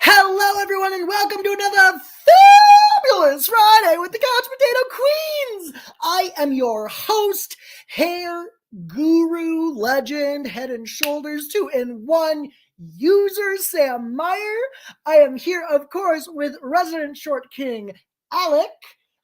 Hello, everyone, and welcome to another fabulous Friday with the Couch Potato Queens. I am your host, hair guru, legend, head and shoulders 2-in-1 user, Sam Meyer. I am here, of course, with resident short king, Alec.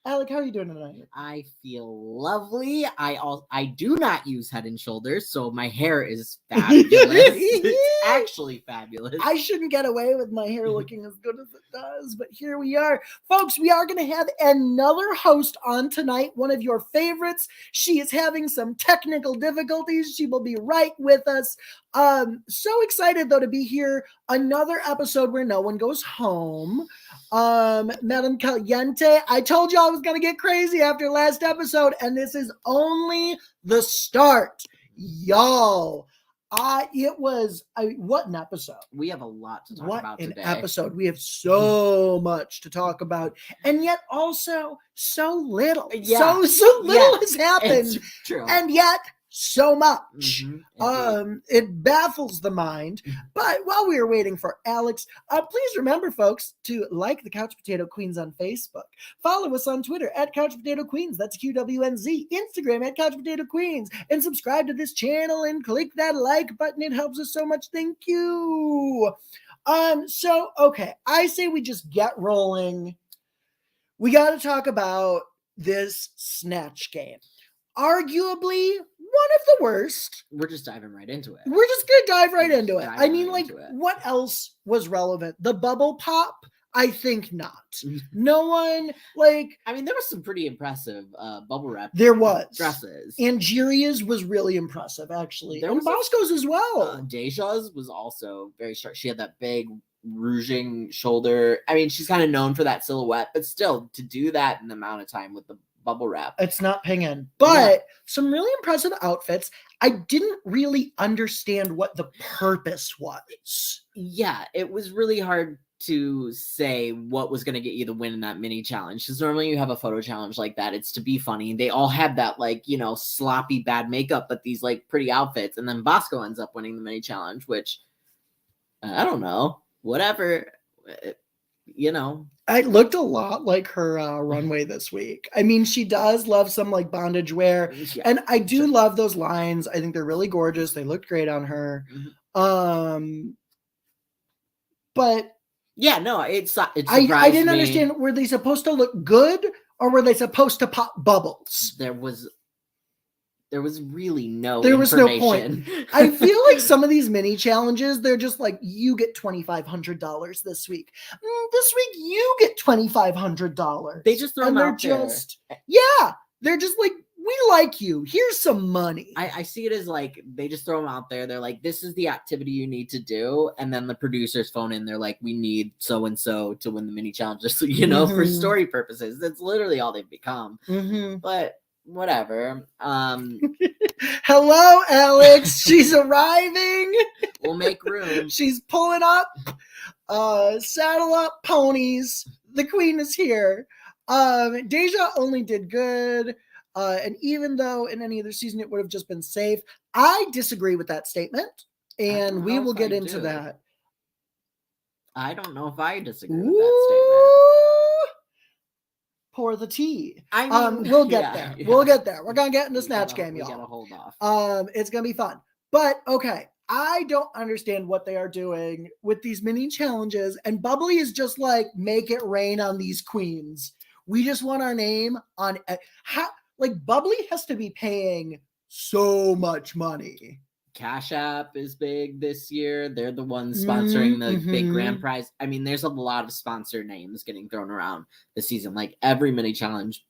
Alec, how are you doing tonight? I feel lovely. I do not use Head and Shoulders, so my hair is fabulous. It's actually fabulous. I shouldn't get away with my hair looking as good as it does, but here we are. Folks, we are going to have another host on tonight, one of your favorites. She is having some technical difficulties. She will be right with us. So excited, though, to be here. Another episode where no one goes home. Madame Caliente, I told you I was going to get crazy after last episode, and this is only the start, y'all. It was what an episode. We have a lot to talk about today. What an episode. We have so much to talk about, and yet also so little. Yeah. So little has happened. It's true. And yet so much. It baffles the mind. But while we are waiting for Alex, please remember, folks, to like the Couch Potato Queens on Facebook. Follow us on Twitter at Couch Potato Queens. That's QWNZ. Instagram at Couch Potato Queens. And subscribe to this channel and click that like button. It helps us so much. Thank you. Okay. I say we just get rolling. We got to talk about this Snatch game. Arguably one of the worst. We're just diving right into it. We're just going to dive right into it. I mean, like, what else was relevant? The bubble pop? I think not. No one, like... I mean, there was some pretty impressive bubble wrap dresses. Angeria's was really impressive, actually. And Bosco's as well. Deja's was also very sharp. She had that big rouging shoulder. I mean, she's kind of known for that silhouette, but still, to do that in the amount of time with the bubble wrap. It's not pinging, but some really impressive outfits. I didn't really understand what the purpose was. Yeah, it was really hard to say what was going to get you the win in that mini challenge. Because normally you have a photo challenge like that. It's to be funny. They all had that, like, you know, sloppy bad makeup, but these like pretty outfits. And then Bosco ends up winning the mini challenge, which I don't know, whatever. You know, it looked a lot like her runway this week. I mean, she does love some like bondage wear, and I do love those lines. I think they're really gorgeous. They looked great on her. But yeah, no, I didn't understand. Were they supposed to look good, or were they supposed to pop bubbles? There was really no point. I feel like some of these mini challenges, they're just like, you get $2,500 this week. This week, you get $2,500. They just throw them out there. They're just like, we like you. Here's some money. I see it as like, they just throw them out there. They're like, this is the activity you need to do. And then the producers phone in. They're like, we need so-and-so to win the mini challenge. Just, you know, for story purposes. That's literally all they've become. But whatever. Hello, Alex. She's arriving. We'll make room. She's pulling up. Saddle up, ponies. The queen is here. Deja only did good. And even though in any other season it would have just been safe, I disagree with that statement. And we will get into that. I don't know if I disagree with that statement. Pour the tea. I mean, we'll get there. Yeah. We'll get there. We're gonna get in the Snatch game, y'all. We gotta hold off. It's gonna be fun. But okay, I don't understand what they are doing with these mini challenges. And Bubbly is just like, make it rain on these queens. We just want our name on. Like Bubbly has to be paying so much money. Cash App is big this year. They're the ones sponsoring the big grand prize. I mean, there's a lot of sponsor names getting thrown around this season. Like every mini challenge,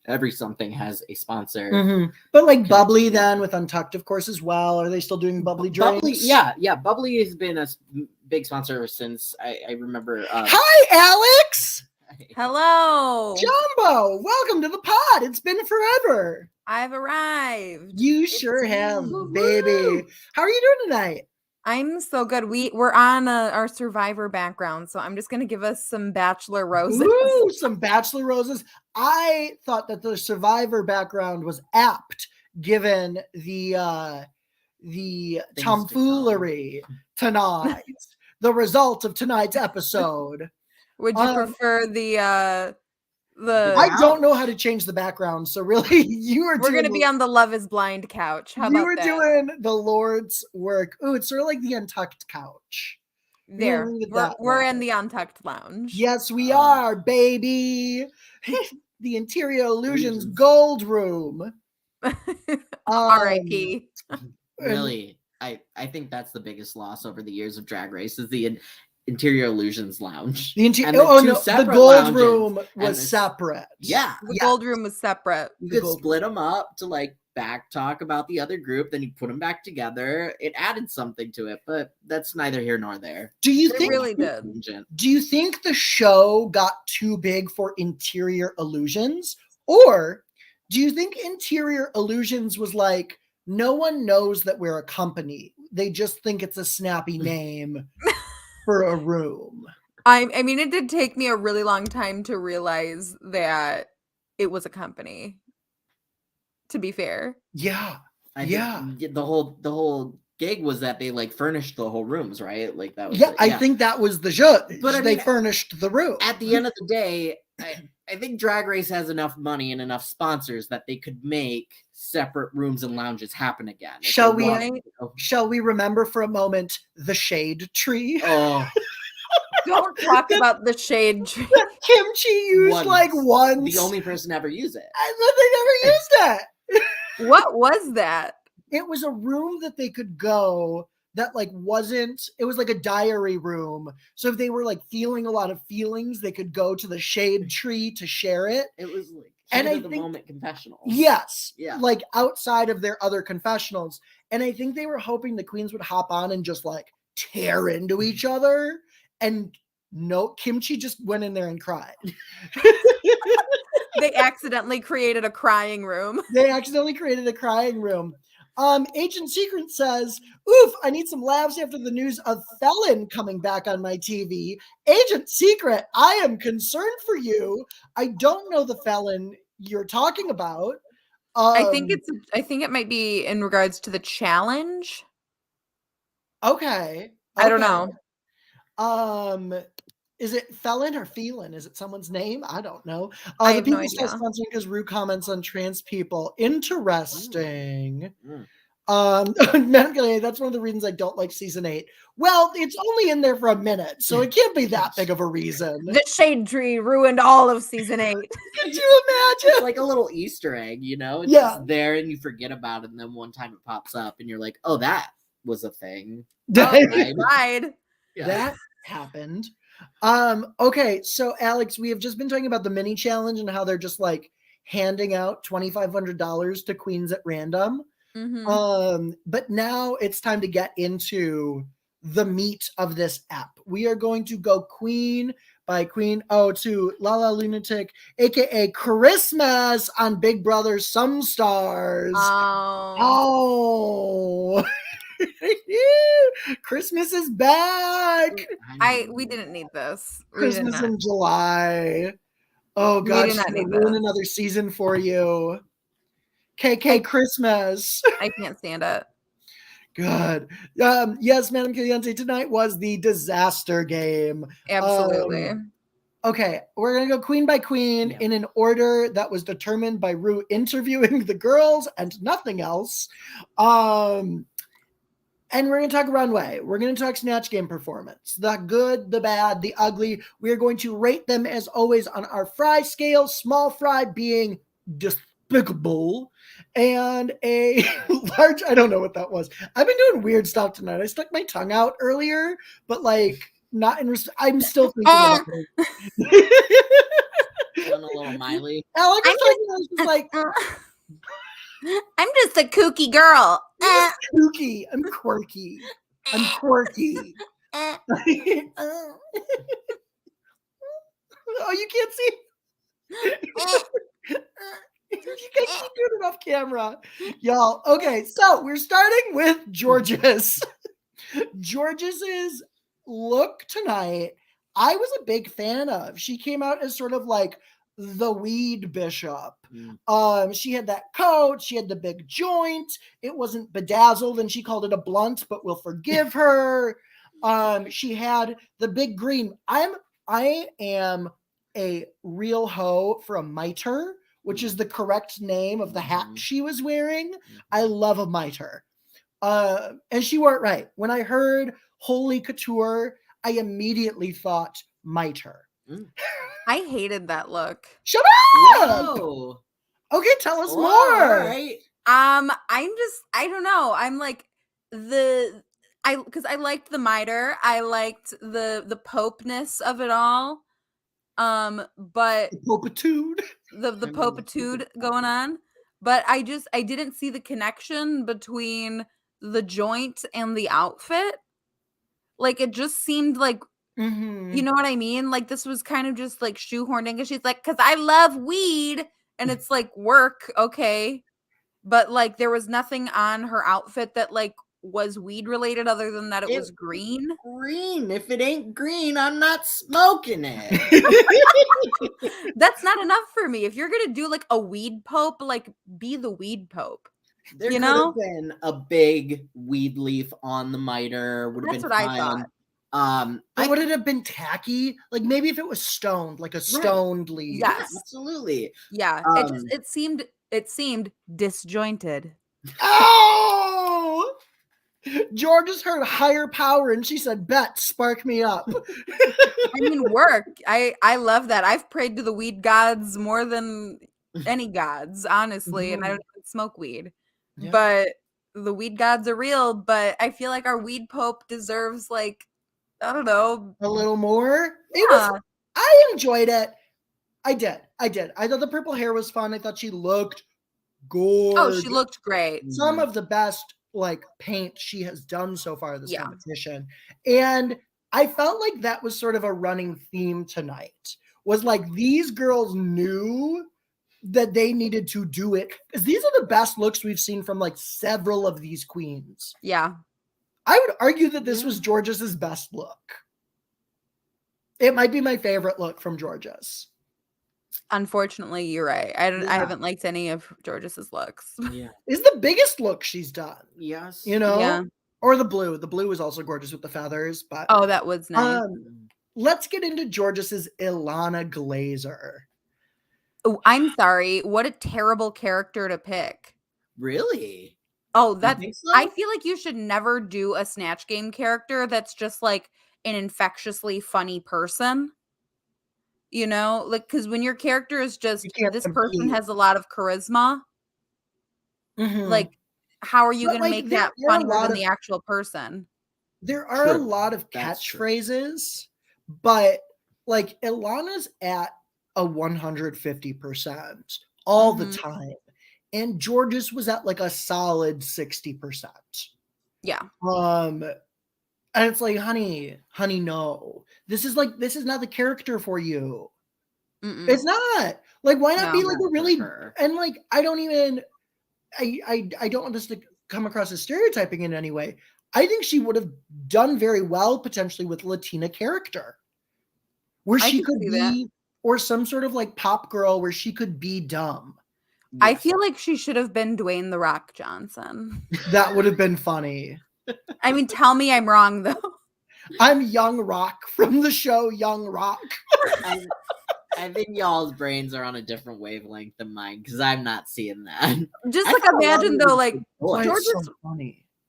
every something has a sponsor. But like Bubbly then with Untucked, of course, as well. Are they still doing Bubbly drinks? Bubbly has been a big sponsor since I remember. Hi, Alex. Hello. Jumbo, welcome to the pod. It's been forever. I've arrived. You sure have, baby. How are you doing tonight? I'm so good. We're on our Survivor background, so I'm just going to give us some Bachelor roses. Ooh, some Bachelor roses. I thought that the Survivor background was apt given the tomfoolery tonight. the result of tonight's episode. Would you prefer the I don't know how to change the background, so really, we're gonna be on the Love Is Blind couch. How you about were that? doing the Lord's work. Ooh, it's sort of like the Untucked couch. There, leave it we're that we're way. in the Untucked Lounge. Yes, we are, baby. The Interior Illusions Gold Room. R.I.P. Really, I think that's the biggest loss over the years of Drag Race is the Interior Illusions Lounge. The Gold Room was separate. Yeah, the Gold Room was separate. You could split them up to like back talk about the other group, then you put them back together. It added something to it, but that's neither here nor there. Do you It think really did? Do you think the show got too big for Interior Illusions, or do you think Interior Illusions was like, no one knows that we're a company, they just think it's a snappy name for a room? I mean, it did take me a really long time to realize that it was a company. To be fair, yeah, I think the whole gig was that they like furnished the whole rooms, right? Like that was I think that was the show. But they furnished the room. At the end of the day, I think Drag Race has enough money and enough sponsors that they could make separate rooms and lounges happen again. Shall we remember for a moment the shade tree? Oh. Don't talk about the shade tree. That Kimchi used once. The only person to ever use it. I thought they never used that. What was that? It was a room that they could go that it was like a diary room. So if they were like feeling a lot of feelings, they could go to the shade tree to share it. It was like the moment confessionals. Yes. Yeah. Like outside of their other confessionals. And I think they were hoping the queens would hop on and just like tear into each other. And no, Kimchi just went in there and cried. They accidentally created a crying room. Agent Secret says, oof, I need some laughs after the news of Felon coming back on my TV. Agent Secret, I am concerned for you. I don't know the Felon you're talking about. I think it might be in regards to the challenge. Okay. I don't know. Is it Felon or Phelan? Is it someone's name? I don't know. I the have no people still idea. sponsoring because Rue comments on trans people. Interesting. That's one of the reasons I don't like season 8. Well, it's only in there for a minute, so it can't be that big of a reason. The shade tree ruined all of season 8. Could you imagine? It's like a little Easter egg, you know? It's just there and you forget about it, and then one time it pops up and you're like, oh, that was a thing. Right. Yeah. That happened. Okay, so Alex, we have just been talking about the mini challenge and how they're just like handing out $2,500 to queens at random. Mm-hmm. But now it's time to get into the meat of this app. We are going to go queen by queen to Lala Lunatic, aka Christmas on Big Brother Some Stars. Oh. Christmas is back. We didn't need this. Christmas in July. Oh gosh, we did not need ruin another season for you. KK Christmas. I can't stand it. Good. Yes, Madam Caliente, tonight was the disaster game. Absolutely. Okay, we're gonna go queen by queen in an order that was determined by Rue interviewing the girls and nothing else. And we're going to talk runway. We're going to talk Snatch Game performance. The good, the bad, the ugly. We are going to rate them as always on our fry scale. Small fry being despicable. And a large, I don't know what that was. I've been doing weird stuff tonight. I stuck my tongue out earlier, but like not in, I'm still thinking about it. Doing a little Miley. Alec was like, I'm just a kooky girl. Kooky. I'm quirky. Oh, you can't see. You guys keep doing it off camera. Y'all. Okay, so we're starting with Georges. Georges's look tonight, I was a big fan of. She came out as sort of like the weed bishop. She had that coat, she had the big joint, it wasn't bedazzled, and she called it a blunt, but we'll forgive her. She had the big green. I am a real hoe for a mitre, which is the correct name of the hat she was wearing. I love a mitre. And she wore it right. When I heard Holy Couture, I immediately thought mitre. I hated that look. Shut up! Whoa. Okay, tell us more. All right. I don't know. I'm like because I liked the mitre. I liked the popeness of it all. But The popitude. the popitude going on. But I didn't see the connection between the joint and the outfit. Like it just seemed like you know what I mean? Like this was kind of just like shoehorned in because she's like, because I love weed. And it's like work, okay. But like there was nothing on her outfit that like was weed related other than that it was green. Green. If it ain't green, I'm not smoking it. That's not enough for me. If you're gonna do like a weed pope, like be the weed pope. There You could know? have been a big weed leaf on the mitre. Would have That's been what fine. I thought. But would it have been tacky? Like maybe if it was stoned, like a stoned leaf. Yeah. Yeah, absolutely. Yeah. It seemed disjointed. Oh! Georges heard higher power and she said, bet, spark me up. I mean, work. I love that. I've prayed to the weed gods more than any gods, honestly, and I don't even smoke weed. Yeah. But the weed gods are real, but I feel like our weed pope deserves like, I don't know. A little more? Yeah. I enjoyed it. I did. I thought the purple hair was fun. I thought she looked gorgeous. Oh, she looked great. Some of the best like paint she has done so far this Yeah. competition. And I felt like that was sort of a running theme tonight. Was like these girls knew that they needed to do it because these are the best looks we've seen from like several of these queens. Yeah. I would argue that this was Georges' best look. It might be my favorite look from Georges. Unfortunately, you're right. I haven't liked any of Georges's looks. Yeah. It's the biggest look she's done. Yes. You know? Yeah. Or the blue. The blue is also gorgeous with the feathers. But Oh, that was nice. let's get into Georges's Ilana Glazer. Oh, I'm sorry. What a terrible character to pick. Really? Oh, You think so? I feel like you should never do a Snatch Game character that's just like an infectiously funny person. You know, like because when your character is just this person has a lot of charisma, like how are you going to make that funnier than the actual person? There are a lot of catchphrases, but like Ilana's at a 150% all the time. And Georges was at like a solid 60%. Yeah. And it's like, honey, no. This is not the character for you. It's not. Like, why not be like a really and like I don't want this to come across as stereotyping in any way. I think she would have done very well potentially with Latina character. Where she could be, or some sort of like pop girl where she could be dumb. I feel like she should have been Dwayne "The Rock" Johnson. That would have been funny. I mean, tell me I'm wrong though. I'm Young Rock from the show Young Rock. I think y'all's brains are on a different wavelength than mine because I'm not seeing that. Just like imagine though, like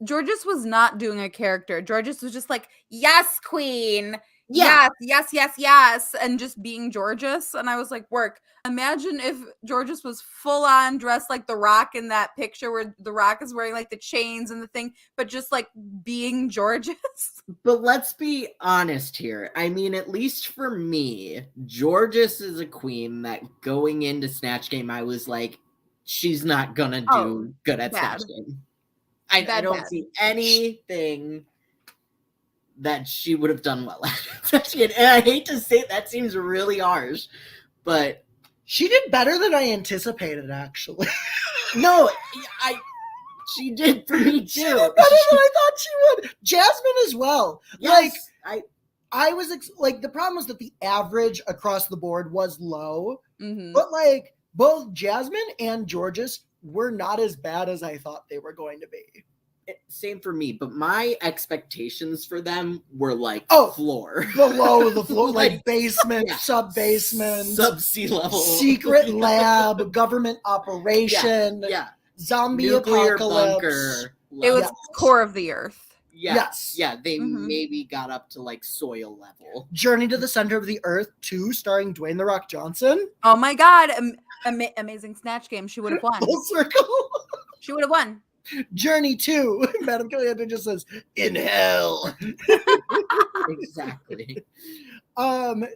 Georges was not doing a character. Georges was just like, yes, queen. Yeah. Yes. And just being Georges. And I was like, work. Imagine if Georges was full on dressed like The Rock in that picture where The Rock is wearing like the chains and the thing, but just like being Georges. But let's be honest here. I mean, at least for me, Georges is a queen that going into Snatch Game, I was like, she's not gonna do good at Snatch Game. I don't see anything that she would have done well at. And I hate to say that seems really harsh, but she did better than I anticipated, actually. No, she did for me too. She did better than I thought she would. Jasmine as well. Yes, I was like, the problem was that the average across the board was low, but like both Jasmine and Georges were not as bad as I thought they were going to be. Same for me, but my expectations for them were like floor. Below the floor, like Like, basement, sub-basement, sub-sea level. secret lab, government operation, zombie nuclear apocalypse. bunker. It was core of the earth. Yes. Yeah, they maybe got up to like soil level. Journey to the Center of the Earth 2, starring Dwayne "The Rock" Johnson. Oh my God. Amazing Snatch Game. She would have won. Full circle. She would have won. Journey 2. Madame Cleopatra just says, in hell. Exactly.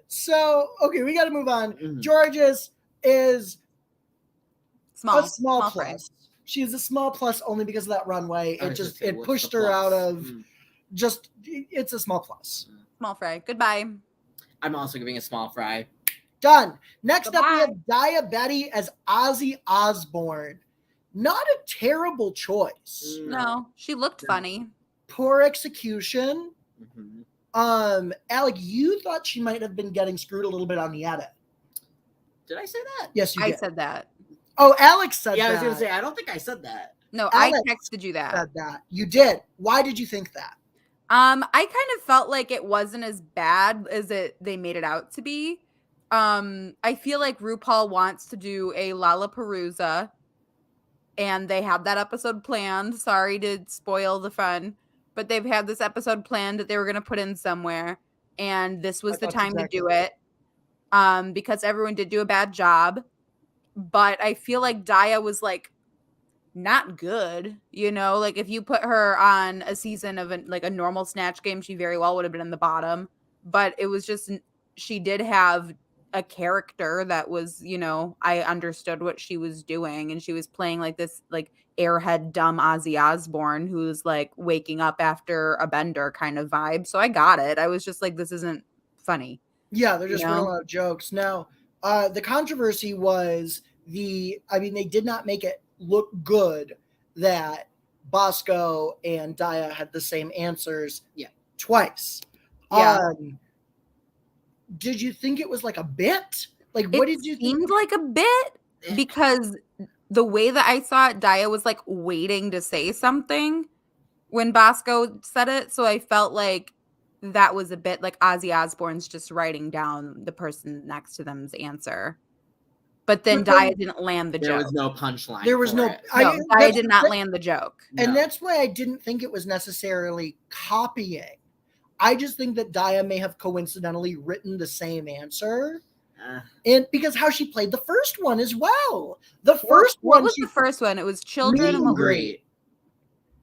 So, okay, we got to move on. Mhm. Georges is Small. a small plus. fry. She's a small plus only because of that runway. I was It gonna just say, it what's pushed the her plus? out of just it's a small plus. Small fry. Goodbye. I'm also giving a small fry. Done. Next up we Goodbye. have Betty as Ozzy Osbourne. Not a terrible choice. No, she looked funny. Poor execution. Mhm. Alec, you thought she might have been getting screwed a little bit on the edit. Did I say that? Yes, you I did. said that. Oh, Alex said Yeah, that. I was gonna say I don't think I said that. No, Alex I texted you that. said that. You did. Why did you think that? I kind of felt like it wasn't as bad as they made it out to be. I feel like RuPaul wants to do a Lollapalooza, and they have that episode planned. Sorry to spoil the fun, but they've had this episode planned that they were going to put in somewhere, and this was the time to do it. Because everyone did do a bad job, but I feel like Daya was like not good, like if you put her on a season of a normal Snatch Game, she very well would have been in the bottom. But it was just, she did have a character that was, I understood what she was doing, and she was playing like this like airhead dumb Ozzy Osbourne who's like waking up after a bender kind of vibe. So I got it. I was just like, this isn't funny. Yeah, they're just running a lot of jokes. Now, the controversy was they did not make it look good that Bosco and Daya had the same answers twice. Yeah. Did you think it was like a bit? Like, what did you think? It seemed like a bit because the way that I saw it, Daya was like waiting to say something when Bosco said it. So I felt like that was a bit like Ozzy Osbourne's just writing down the person next to them's answer. But then Daya didn't land the joke. There was no punchline. There was no. Daya did not land the joke. And that's why I didn't think it was necessarily copying. I just think that Daya may have coincidentally written the same answer. And because how she played the first one as well. What was the first one? It was children and great.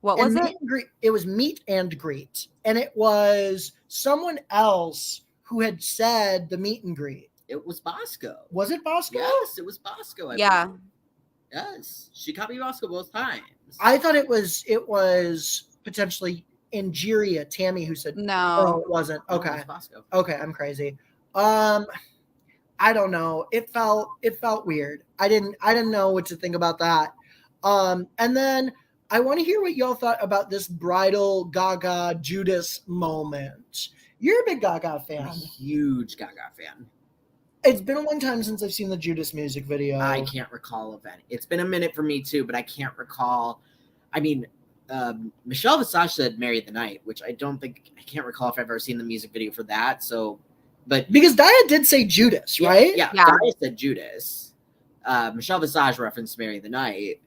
What was it? It was meet and greet. And it was someone else who had said the meet and greet. It was Bosco. Was it Bosco? Yes, it was Bosco. I believe. Yes, she copied Bosco both times. I thought it was potentially Ingeria, Tammy, who said no. Oh, it wasn't. Okay. No, it was Bosco. Okay, I'm crazy. I don't know. It felt weird. I didn't know what to think about that. And then I want to hear what y'all thought about this bridal Gaga Judas moment. You're a big Gaga fan. I'm a huge Gaga fan. It's been a long time since I've seen the Judas music video. I can't recall of any. It's been a minute for me too, but I can't recall. I mean, Michelle Visage said "Marry the Night," which I can't recall if I've ever seen the music video for that. So, but because Daya did say Judas, right? Yeah. Daya said Judas. Michelle Visage referenced "Marry the Night."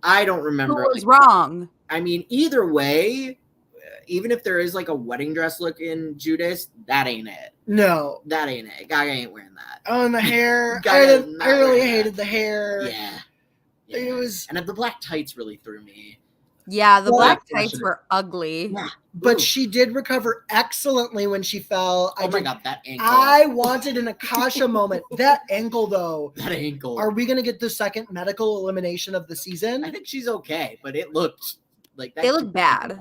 I don't remember. Who was wrong? I mean, either way, even if there is like a wedding dress look in Judas, that ain't it. No, that ain't it. Gaga ain't wearing that. Oh, and the hair. I really hated the hair. Yeah. It was, and the black tights really threw me. Yeah, the black tights were ugly. Yeah. But she did recover excellently when she fell. Oh my god, that ankle. I wanted an Akasha moment. That ankle, though. That ankle. Are we going to get the second medical elimination of the season? I think she's okay, but it looked like that. They look bad.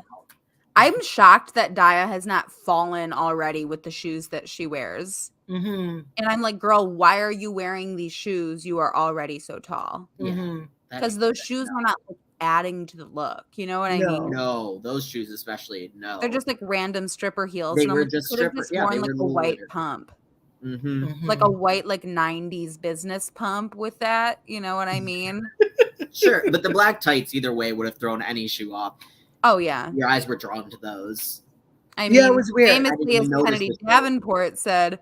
I'm shocked that Daya has not fallen already with the shoes that she wears. Mm-hmm. And I'm like, girl, why are you wearing these shoes? You are already so tall. Mm-hmm. Because those shoes were not like, adding to the look. You know what I mean? No, those shoes especially, no. They're just like random stripper heels. They were just strippers. Yeah, worn, like a white pump. Mm-hmm. Mm-hmm. Like a white, like 90s business pump with that. You know what I mean? Sure, but the black tights either way would have thrown any shoe off. Oh yeah. Your eyes were drawn to those. I Yeah, it mean, was weird. I didn't famously, even as notice Kennedy this. Davenport said,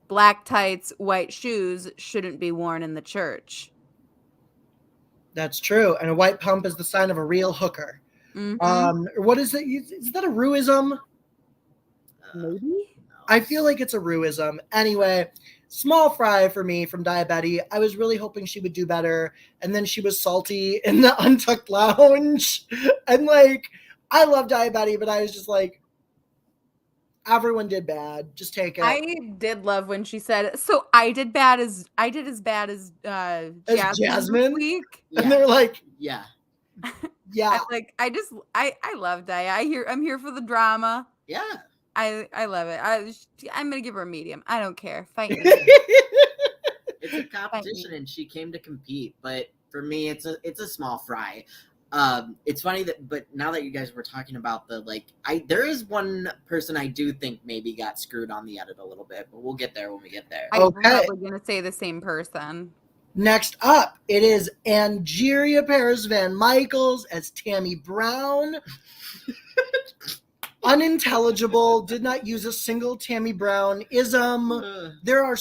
black tights, white shoes shouldn't be worn in the church. That's true. And a white pump is the sign of a real hooker. What is it? Is that a Ruism? Maybe? I feel like it's a Ruism. Anyway, small fry for me from Diabetes. I was really hoping she would do better. And then she was salty in the Untucked Lounge. And like, I love Diabetes, but I was just like, everyone did bad. Just take it. I did love when she said, so I did as bad as Jasmine this week. And they're like, yeah. Yeah. I love Dia. I'm here for the drama. Yeah. I love it. I'm gonna give her a medium. I don't care. Fight me. It's a competition and she came to compete, but for me it's a small fry. It's funny but now that you guys were talking about there is one person I do think maybe got screwed on the edit a little bit, but we'll get there when we get there. I'm probably gonna say the same person. Next up, it is Angeria Paris Van Michaels as Tammy Brown. Unintelligible, did not use a single Tammy Brown ism. There are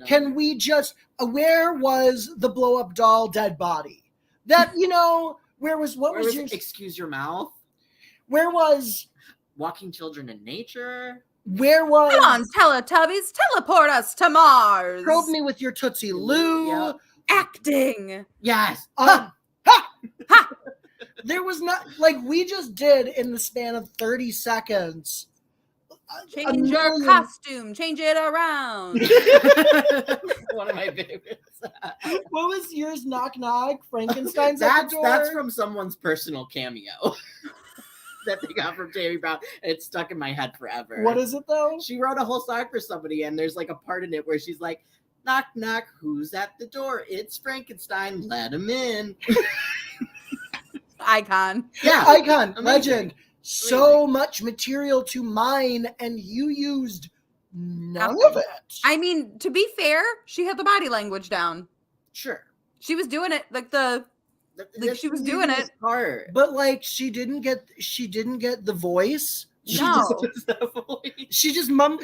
can we just, where was the blow up doll dead body? That, where was your, excuse your mouth? Where was Walking Children in Nature? Where was, come on, Teletubbies, teleport us to Mars. Probe me with your Tootsie Lou. Yep. Acting. Yes. Ha! There was not, we just did in the span of 30 seconds. Change your costume. Change it around. One of my favorites. What was yours? Knock knock. Frankenstein's at the door. That's from someone's personal cameo that they got from Tammy Brown. It's stuck in my head forever. What is it though? She wrote a whole song for somebody, and there's a part in it where she's like, "Knock knock, who's at the door? It's Frankenstein. Let him in." Icon. Yeah. Icon. Amazing. Legend. So much material to mine, and you used none of it. I mean, to be fair, she had the body language down. Sure. She was doing it she was doing it. Part. But she didn't get the voice. No. She just what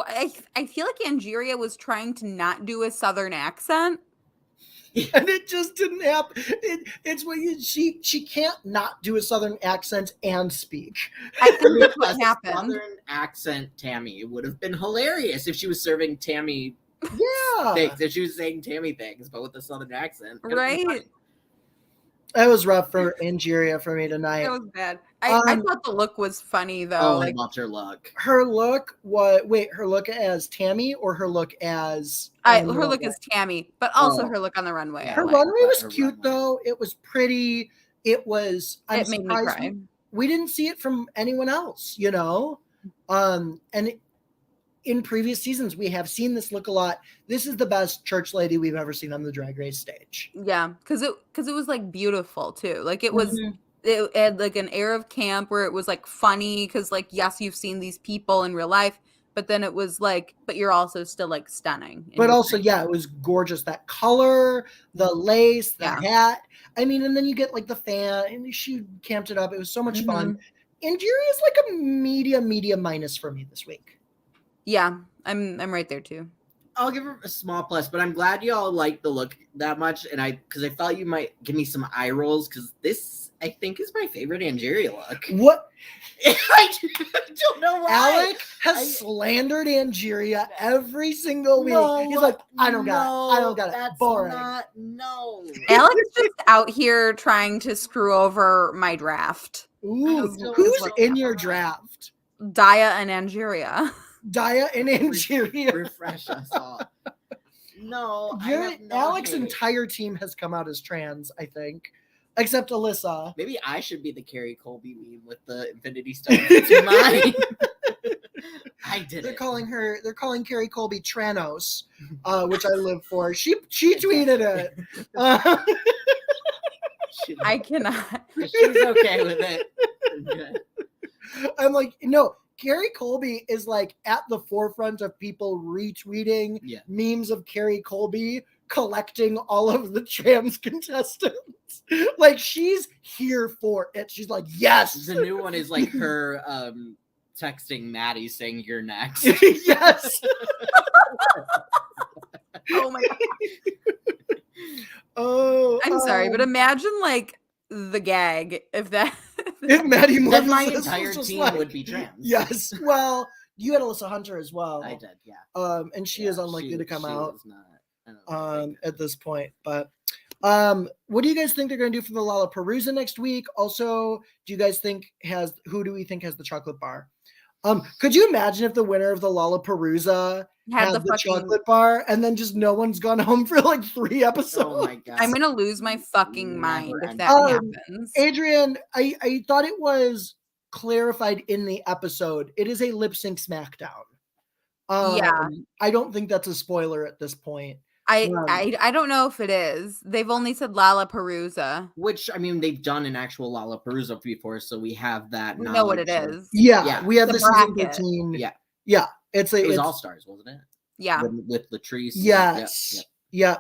I feel like Angeria was trying to not do a southern accent. And it just didn't happen. It's what she can't not do a southern accent and speak. I think that's what happened. Southern accent Tammy would have been hilarious if she was serving Tammy things. If she was saying Tammy things, but with a southern accent. Right. That was rough for Angeria for me tonight. That was bad. I thought the look was funny though. I loved her look. Her look her look as Tammy or her look as her look as Tammy, but also her look on the runway. Her runway was cute though. It was pretty. It was. It made me cry. We didn't see it from anyone else, and in previous seasons we have seen this look a lot. This is the best church lady we've ever seen on the Drag Race stage. Yeah, because it was beautiful too. It was. It had an air of camp where it was funny because yes, you've seen these people in real life, but then it was but you're also still stunning. But also, it was gorgeous. That color, the lace, the hat. I mean, and then you get the fan, and she camped it up. It was so much fun. Angeria is a medium minus for me this week. Yeah, I'm right there too. I'll give her a small plus, but I'm glad y'all liked the look that much, and because I thought you might give me some eye rolls because this I think is my favorite Angeria look. What? I don't know why. Alec has slandered Angeria every single week. He's like, I don't got it. That's boring. No. Alec's just out here trying to screw over my draft. Ooh, who's in your draft? Dia and Angeria. Dia and Angeria. Refresh us all. No, Alec's entire team has come out as trans, I think. Except Alyssa. Maybe I should be the Carrie Colby meme with the Infinity Stones. It's mine. I did They're calling Carrie Colby Tranos, which I live for. She tweeted it. I cannot. She's okay with it. I'm like, no. Carrie Colby is at the forefront of people retweeting memes of Carrie Colby collecting all of the trans contestants. Like she's here for it. She's like, yes. The new one is like her texting Maddie saying you're next. Yes. Oh my god. Oh, I'm sorry, but imagine like the gag if that. if Maddie Moore Then my was entire just team like- would be trans. Yes. Well, you had Alyssa Hunter as well. I did, yeah. And she is unlikely to come out was not, I don't think. at this point. But what do you guys think they're going to do for the Lollapalooza next week? Also, do you guys think who do we think has the chocolate bar? Could you imagine if the winner of the Lollapalooza had the chocolate bar and then just no one's gone home for like 3 episodes? Oh my god. I'm gonna lose my fucking mind if Never that happens. Adrian, I thought it was clarified in the episode. It is a lip sync SmackDown. Yeah. I don't think that's a spoiler at this point. I don't know if it is. They've only said Lollapalooza. Which, I mean, they've done an actual Lollapalooza before, so we have that. We know what it is. Yeah, we have The the season bracket. 13. Yeah. Yeah. It was All Stars, wasn't it? Yeah. With Latrice. Yes. Yeah.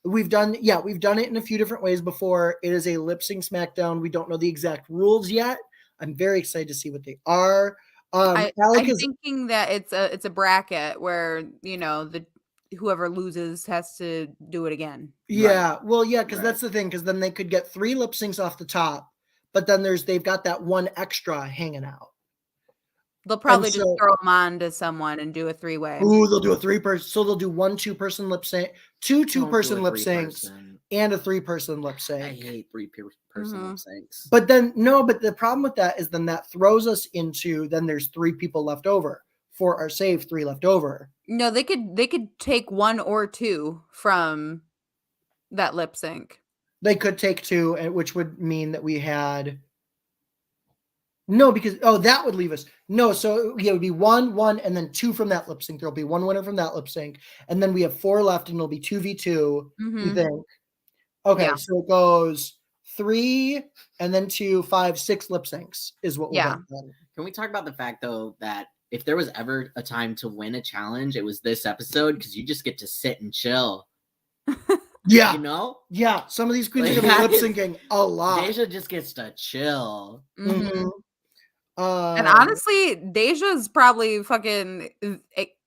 We've done it in a few different ways before. It is a lip sync SmackDown. We don't know the exact rules yet. I'm very excited to see what they are. I'm Alec is thinking that it's a bracket where, you know, whoever loses has to do it again. yeah. Right. Well, yeah, because Right. that's the thing, because then they could get 3 lip syncs off the top, but then they've got that one extra hanging out. They'll probably so- just throw them on to someone and do a 3-way. Ooh, they'll do a 3-person. So they'll do 1 2-person lip sync, 2 Don't do a 2-person lip syncs, 3-person. and a 3-person lip I sync. hate 3-person lip syncs. But then but the problem with that is then that throws us into then there's 3 people left over. For our save, 3 left over. No, they could take 1 or 2 from that lip sync. They could take 2, which would mean that we had no, because that would leave us no. So yeah, it would be 1, and then 2 from that lip sync. There'll be 1 winner from that lip sync, and then we have 4 left, and it'll be 2v2. You Mhm. think? Okay, Yeah. so it goes 3, and then 2, 5, 6 lip syncs is what we'll Yeah. get then. Can we talk about the fact, though, that if there was ever a time to win a challenge, it was this episode, because you just get to sit and chill. Yeah, You know? yeah. Some of these queens Like, are gonna be lip syncing a lot. Deja just gets to chill. Mhm. Mhm. And honestly, Deja's probably fucking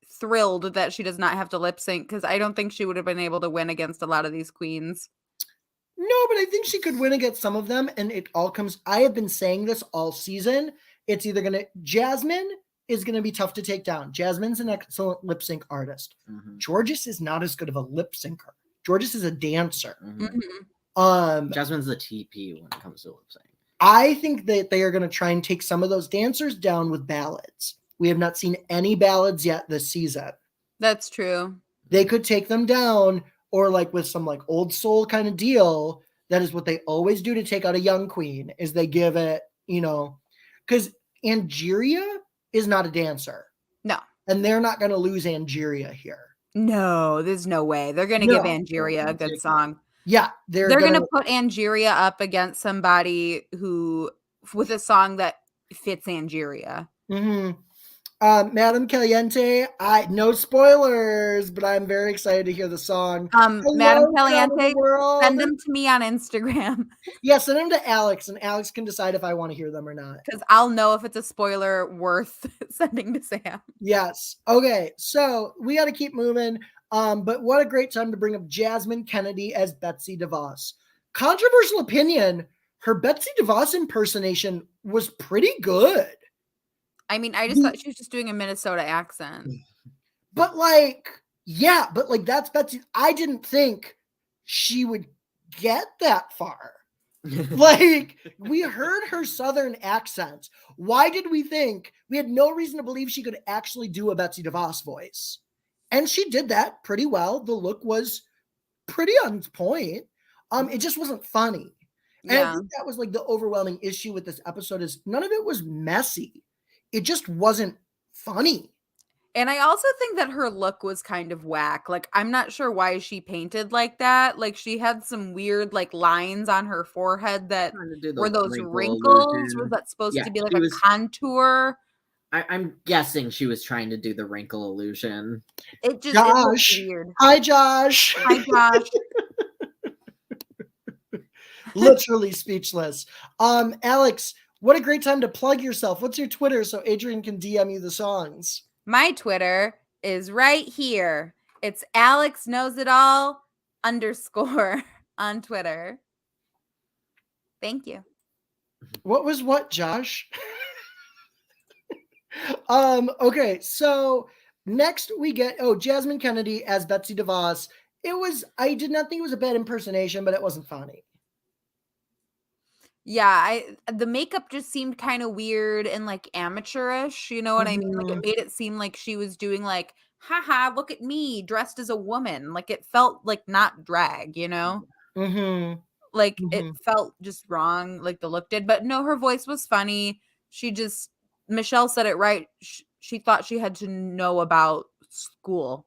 thrilled that she does not have to lip sync, because I don't think she would have been able to win against a lot of these queens. No, but I think she could win against some of them, and it all comes. I have been saying this all season. It's either Jasmine is gonna be tough to take down. Jasmine's an excellent lip sync artist. Mhm. Georges is not as good of a lip syncer. Georges is a dancer. Mhm. Mhm. Jasmine's the TP when it comes to lip sync. I think that they are going to try and take some of those dancers down with ballads. We have not seen any ballads yet this season. That's true. They could take them down, or like with some like old soul kind of deal. That is what they always do to take out a young queen, is they give it, because Angeria is not a dancer. No. And they're not going to lose Angeria here. No, there's no way. They're going to No. give Angeria a good song. Yeah, They're going to put Angeria up against somebody with a song that fits Angeria. Madame Caliente, no spoilers, but I'm very excited to hear the song. Madame Caliente, World. send them to me on Instagram, Yeah, send them to Alex, and Alex can decide if I want to hear them or not. because I'll know if it's a spoiler worth sending to Sam. Yes. Okay, so we got to keep moving. But what a great time to bring up Jasmine Kennedy as Betsy DeVos. Controversial opinion, her Betsy DeVos impersonation was pretty good. I mean, I just thought she was just doing a Minnesota accent. But that's Betsy. I didn't think she would get that far. Like, we heard her Southern accent. Why did we think? We had no reason to believe she could actually do a Betsy DeVos voice. And she did that pretty well. The look was pretty on point. It just wasn't funny. And I Yeah. think that was like the overwhelming issue with this episode, is none of it was messy. It just wasn't funny. And I also think that her look was kind of whack. Like, I'm not sure why she painted like that. Like, she had some weird like lines on her forehead that were those wrinkles. Was that supposed Yeah, to be like she a was- contour? I'm guessing she was trying to do the wrinkle illusion. It just it looked Josh. weird. Hi, Josh. Hi, Josh. Literally speechless. Alex, what a great time to plug yourself. What's your Twitter so Adrian can DM you the songs? My Twitter is right here. It's Alex Knows It All _ on Twitter. Thank you. What was what, Josh? Okay, so next we get Jasmine Kennedy as Betsy DeVos. I did not think it was a bad impersonation, but it wasn't funny. Yeah, the makeup just seemed kind of weird and like amateurish, you know what I mean? Like it made it seem like she was doing like, haha, look at me dressed as a woman. Like it felt like not drag, you know? Like it felt just wrong, like the look did. But no, her voice was funny. Michelle said it right. She thought she had to know about school.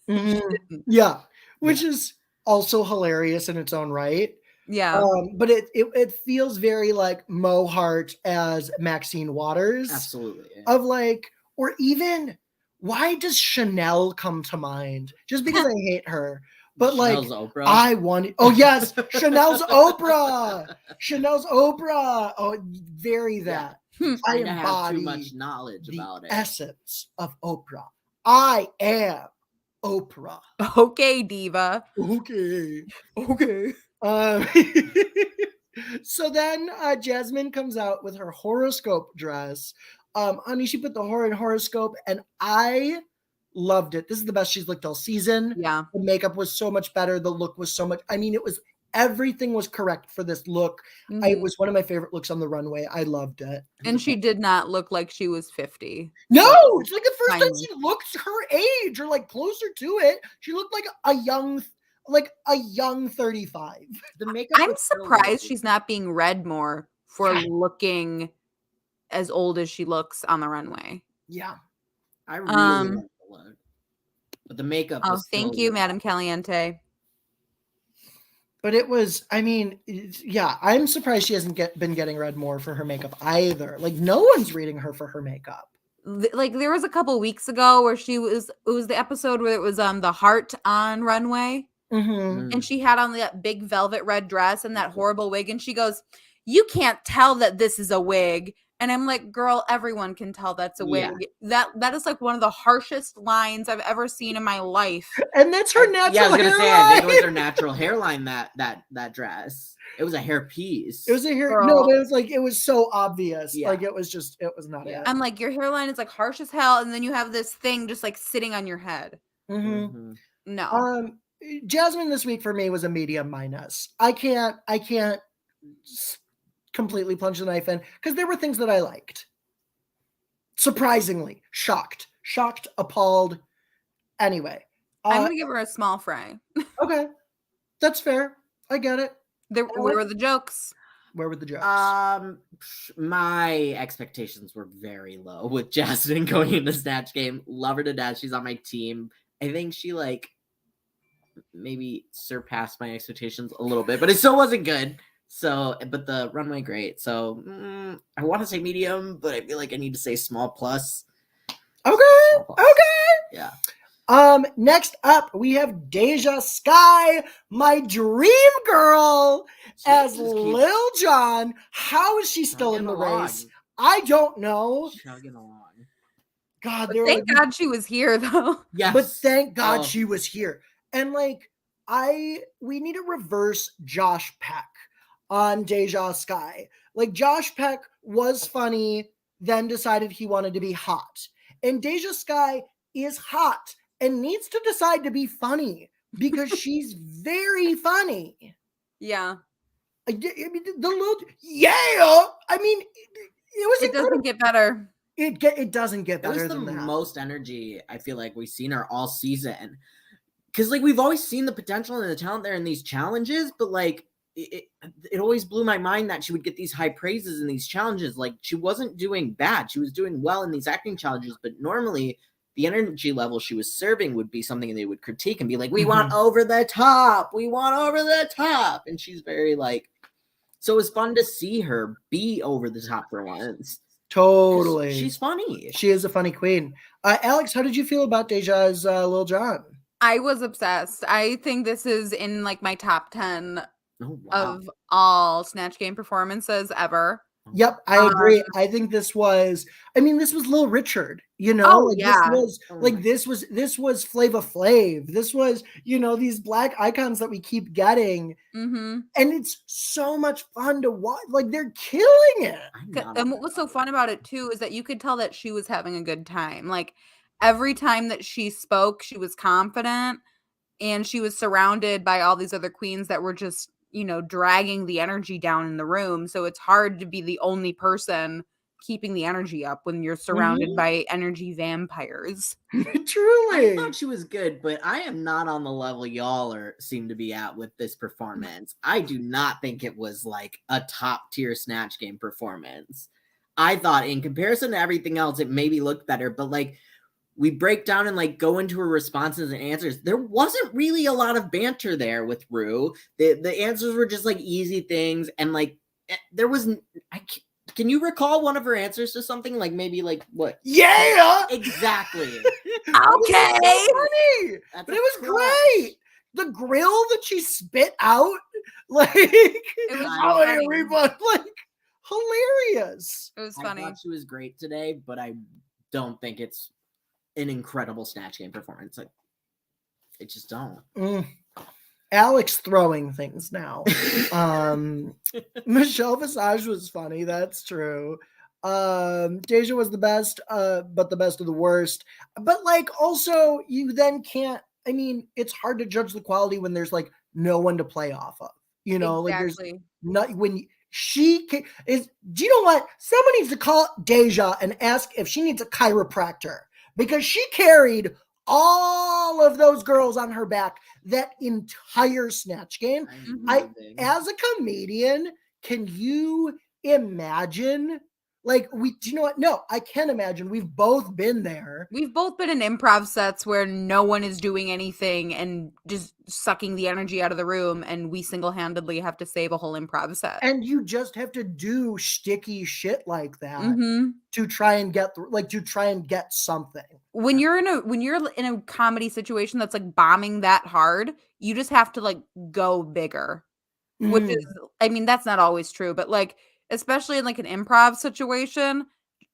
Yeah, which is also hilarious in its own right. Yeah. But it feels very like Mo Hart as Maxine Waters. Absolutely. Of like, or even why does Chanel come to mind? Just because I hate her. But Chanel's like Oprah. I want yes, Chanel's Oprah. Chanel's Oprah. Oh, very that. I have too much knowledge about it. Essence of Oprah. I am Oprah. Okay, diva. Okay. So then Jasmine comes out with her horoscope dress. Honey, she put the horror in horoscope, and I loved it. This is the best she's looked all season. Yeah. The makeup was so much better. The look was so much. I mean, everything was correct for this look. It was one of my favorite looks on the runway. I loved it. And she did not look like she was 50. No, it's like the first time she looked her age or like closer to it. She looked like a young 35. The makeup. I'm surprised she's not being read more for looking as old as she looks on the runway. Yeah. I really like the look. But the makeup was thank you, Madam Caliente. But it was, I mean, I'm surprised she hasn't been getting read more for her makeup either. Like, no one's reading her for her makeup. Like, there was a couple weeks ago where it was the episode where it was the heart on runway. And she had on that big velvet red dress and that horrible wig. And she goes, you can't tell that this is a wig. And I'm like, girl, everyone can tell that's a wig. That is like one of the harshest lines I've ever seen in my life. And that's her natural hairline. Yeah, I was gonna say, I think it was her natural hairline, that dress. It was a hair piece. It was a hair. Girl. No, but it was like, it was so obvious. Yeah. Like it was not it. I'm like, your hairline is like harsh as hell. And then you have this thing just like sitting on your head. No. Jasmine this week for me was a medium minus. I can't completely plunge the knife in because there were things that I liked. Surprisingly, shocked, appalled. Anyway, I'm gonna give her a small fry. Okay, that's fair. I get it. Where were the jokes? Where were the jokes? My expectations were very low with Jasmine going into Snatch Game. Love her to death. She's on my team. I think she like maybe surpassed my expectations a little bit, but it still wasn't good. So, but the runway great. So I want to say medium, but I feel like I need to say small plus. Okay. Yeah. Next up we have Deja Skye, my dream girl, as Lil Jon. How is she still in the race? I don't know. Chugging along. God, thank God she was here though. Yeah, but thank God she was here. And like, we need to reverse Josh Peck on Deja Skye. Like, Josh Peck was funny, then decided he wanted to be hot. And Deja Skye is hot and needs to decide to be funny because she's very funny. Yeah. I mean, I mean, it doesn't get better. It doesn't get better than that. It was the most energy I feel like we've seen her all season. Because, like, we've always seen the potential and the talent there in these challenges, but, like, it always blew my mind that she would get these high praises in these challenges. Like, she wasn't doing bad. She was doing well in these acting challenges, but normally the energy level she was serving would be something they would critique and be like, we want over the top. We want over the top. And she's very, like, so it was fun to see her be over the top for once. Totally. She's funny. She is a funny queen. Alex, how did you feel about Deja's Lil Jon? I was obsessed. I think this is in like my top 10 of all Snatch Game performances ever. Yep, I agree. I think this was Lil Richard, you know, Oh, like yeah. this was Flava Flav. This was, you know, these black icons that we keep getting. And it's so much fun to watch. Like, they're killing it. And what was so fun about it too is that you could tell that she was having a good time. Like, every time that she spoke, she was confident, and she was surrounded by all these other queens that were just, you know, dragging the energy down in the room. So it's hard to be the only person keeping the energy up when you're surrounded by energy vampires. Truly. I thought she was good, but I am not on the level y'all seem to be at with this performance. I do not think it was like a top tier Snatch Game performance. I thought in comparison to everything else, it maybe looked better, but like, we break down and like go into her responses and answers. There wasn't really a lot of banter there with Ru. The answers were just like easy things, and like there was. Can you recall one of her answers to something like maybe like what? Yeah, exactly. Okay, funny, but it was great. The grill that she spit out, like it was like hilarious. It was funny. I thought she was great today, but I don't think it's an incredible Snatch Game performance. Like, I just don't. Alec's throwing things now. Michelle Visage was funny. That's true. Deja was the best, but the best of the worst. But like, also, you then can't. I mean, it's hard to judge the quality when there's like no one to play off of. You know, like there's not when she is. Do you know what? Someone needs to call Deja and ask if she needs a chiropractor, because she carried all of those girls on her back that entire Snatch Game. As a comedian, can you imagine? Like, do you know what? No, I can imagine. We've both been there. We've both been in improv sets where no one is doing anything and just sucking the energy out of the room, and we single-handedly have to save a whole improv set. And you just have to do shticky shit like that to try and get something. When you're in a comedy situation that's like bombing that hard, you just have to like go bigger. Which is, I mean, that's not always true, but like, especially in like an improv situation,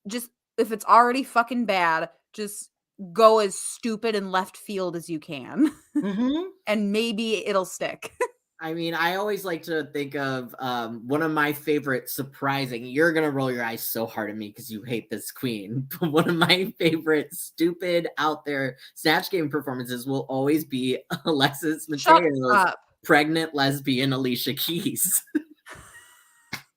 just if it's already fucking bad, just go as stupid and left field as you can. And maybe it'll stick. I mean, I always like to think of one of my favorite surprising, you're going to roll your eyes so hard at me because you hate this queen, but one of my favorite stupid out there Snatch Game performances will always be Alexis Mateo's pregnant lesbian Alicia Keys.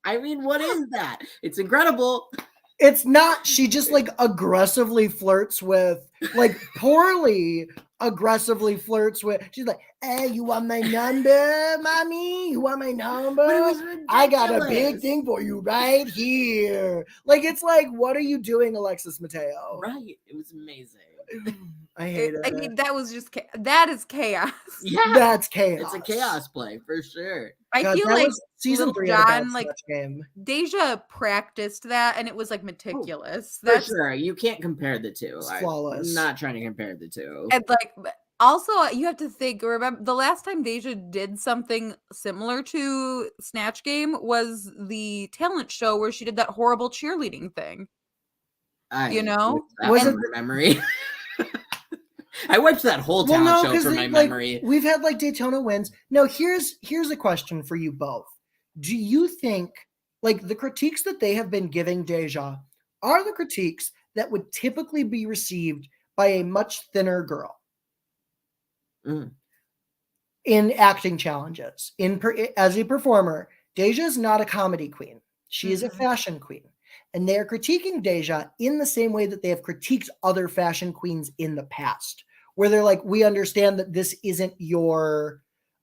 I mean, what is that? It's incredible. It's not. She just like aggressively flirts with, like poorly aggressively flirts with. She's like, "Hey, you want my number, mommy? You want my number? I got a big thing for you right here." Like, it's like, what are you doing, Alexis Mateo? Right. It was amazing. I hate it. I mean, that is chaos. Yeah, that's chaos. It's a chaos play for sure. I feel like season 3 John, like game. Deja practiced that, and it was like meticulous. For sure, you can't compare the two. It's flawless. I'm not trying to compare the two. And like, also, you have to remember the last time Deja did something similar to Snatch Game was the talent show where she did that horrible cheerleading thing. Was it memory? I wiped that whole talent show from my memory. We've had like Daytona wins. No, here's a question for you both. Do you think like the critiques that they have been giving Deja are the critiques that would typically be received by a much thinner girl in acting challenges? As a performer, Deja is not a comedy queen. She is a fashion queen. And they are critiquing Deja in the same way that they have critiqued other fashion queens in the past, where they're like, we understand that this isn't your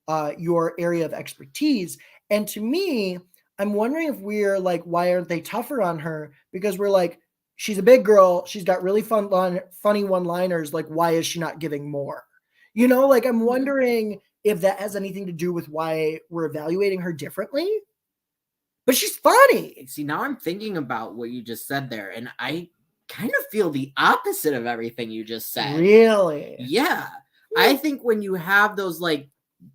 area of expertise. And to me, I'm wondering if we're like, why aren't they tougher on her? Because we're like, she's a big girl. She's got really funny one-liners. Like, why is she not giving more? You know, like, I'm wondering if that has anything to do with why we're evaluating her differently. But she's funny. See, now I'm thinking about what you just said there, and I kind of feel the opposite of everything you just said. Really? Yeah. I think when you have those like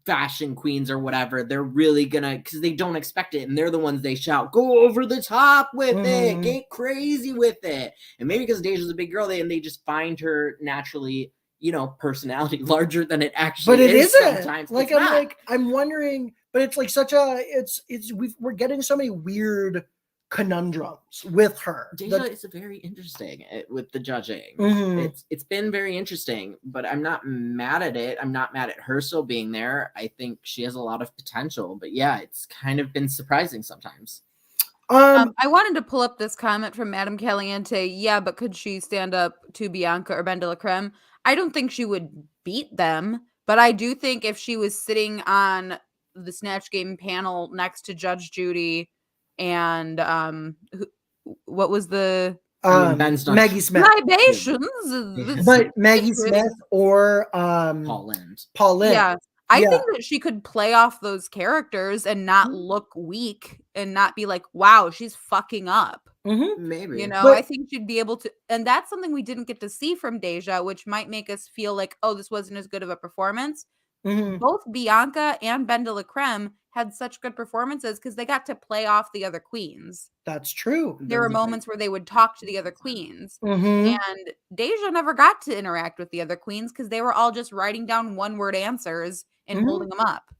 fashion queens or whatever, they're really gonna, because they don't expect it, and they're the ones they shout, go over the top with it, get crazy with it. And maybe because Deja's a big girl, they just find her naturally, personality larger than it actually but it is isn't. Sometimes. Like I'm wondering, but it's like such a we're getting so many weird conundrums with her. Deja is very interesting with the judging. It's been very interesting, but I'm not mad at it. I'm not mad at her still being there. I think she has a lot of potential, but yeah, it's kind of been surprising sometimes. I wanted to pull up this comment from Madame Caliente. Yeah, but could she stand up to Bianca or Ben de la Creme? I don't think she would beat them, but I do think if she was sitting on the Snatch Game panel next to Judge Judy and what was the Maggie Smith libations, but Maggie Smith or Paul Lynde. Yeah. I think that she could play off those characters and not look weak and not be like, wow, she's fucking up. Maybe. I think she'd be able to, and that's something we didn't get to see from Deja, which might make us feel like, oh, this wasn't as good of a performance. Both Bianca and Ben de la Creme had such good performances because they got to play off the other queens. That's true. There were moments where they would talk to the other queens, and Deja never got to interact with the other queens because they were all just writing down one-word answers and holding them up.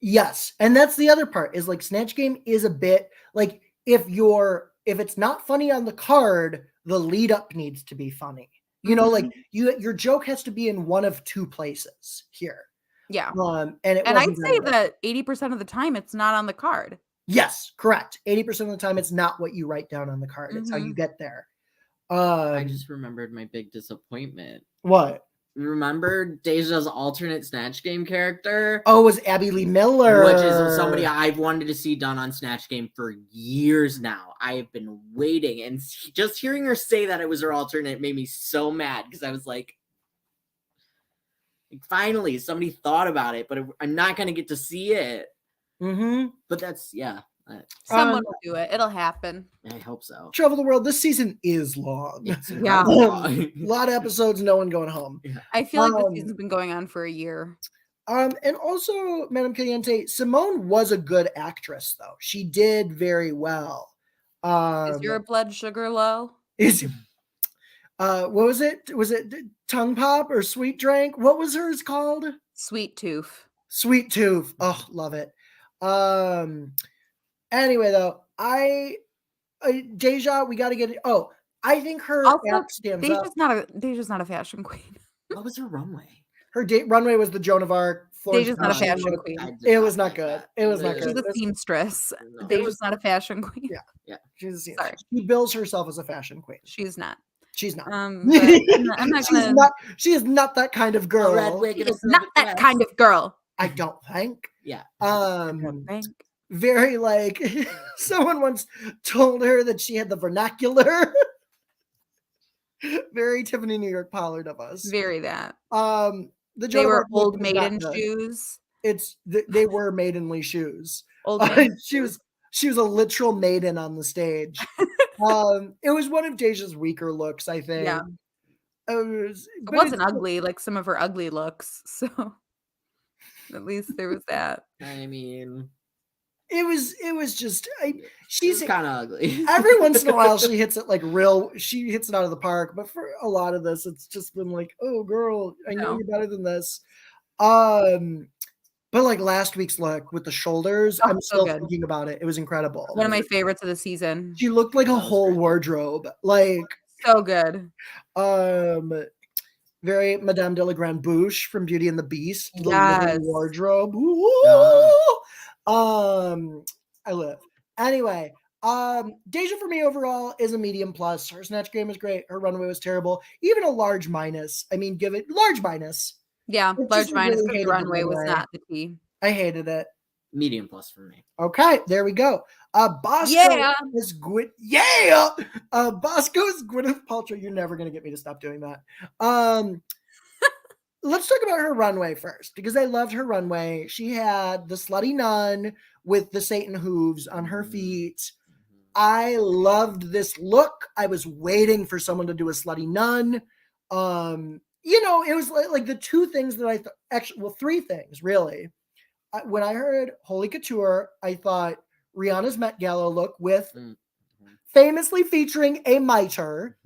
Yes, and that's the other part is like Snatch Game is a bit like if it's not funny on the card, the lead up needs to be funny. Like your joke has to be in one of two places here. Yeah. And I'd say that 80% of the time it's not on the card. Yes, correct. 80% of the time it's not what you write down on the card. It's how you get there. I just remembered my big disappointment. What? Remember Deja's alternate Snatch Game character? Oh, it was Abby Lee Miller. Which is somebody I've wanted to see done on Snatch Game for years now. I have been waiting, and just hearing her say that it was her alternate made me so mad because I was like, finally, somebody thought about it, but I'm not going to get to see it. But that's, someone will do it. It'll happen. I hope so. Travel the World. This season is long. Yeah. A lot of episodes, no one going home. Yeah. I feel like this season's been going on for a year. And also, Madame Caliente, Simone was a good actress, though. She did very well. Is your blood sugar low? What was it? Was it Tongue Pop or Sweet Drink? What was hers called? Sweet Tooth. Sweet Tooth. Oh, love it. Anyway, though, Deja, we got to get it. Oh, I think her act stands up. Deja's not a fashion queen. What was her runway? Her runway was the Joan of Arc. Deja's not a fashion queen. It was not good. It was not good. She's a seamstress. Deja's not a fashion queen. Yeah. She's a seamstress. Sorry. She bills herself as a fashion queen. She's not. She's not. I'm not gonna. She is not that kind of girl. She is not that kind of girl. I don't think. Yeah. Very like someone once told her that she had the vernacular. Very Tiffany New York Pollard of us. Very that. They were old maiden shoes. They were maidenly shoes. Old she was a literal maiden on the stage. It was one of Deja's weaker looks, I think. Yeah. It wasn't ugly like some of her ugly looks, so at least there was that. I mean, it was just she's kind of ugly. Every once in a while she hits it she hits it out of the park, but for a lot of this it's just been like, oh girl, I know you're better than this. But like last week's look with the shoulders, I'm still thinking about it. It was incredible. One of my favorites of the season. She looked like a whole wardrobe. Like so good. Very Madame de la Grande Bouche from Beauty and the Beast. Yes. Wardrobe. I live. Anyway, Deja for me overall is a medium plus. Her Snatch Game is great. Her runway was terrible. Even a large minus. I mean, give it large minus. Yeah, large minus because the runway was not the key. I hated it. Medium plus for me. Okay, there we go. Bosco is Bosco is Gwyneth Paltrow. You're never gonna get me to stop doing that. Let's talk about her runway first because I loved her runway. She had the slutty nun with the Satan hooves on her feet. I loved this look. I was waiting for someone to do a slutty nun. you know, it was like the two things that I thought, actually, well, three things really. When I heard Holy Couture, I thought Rihanna's Met Gala look with famously featuring a mitre.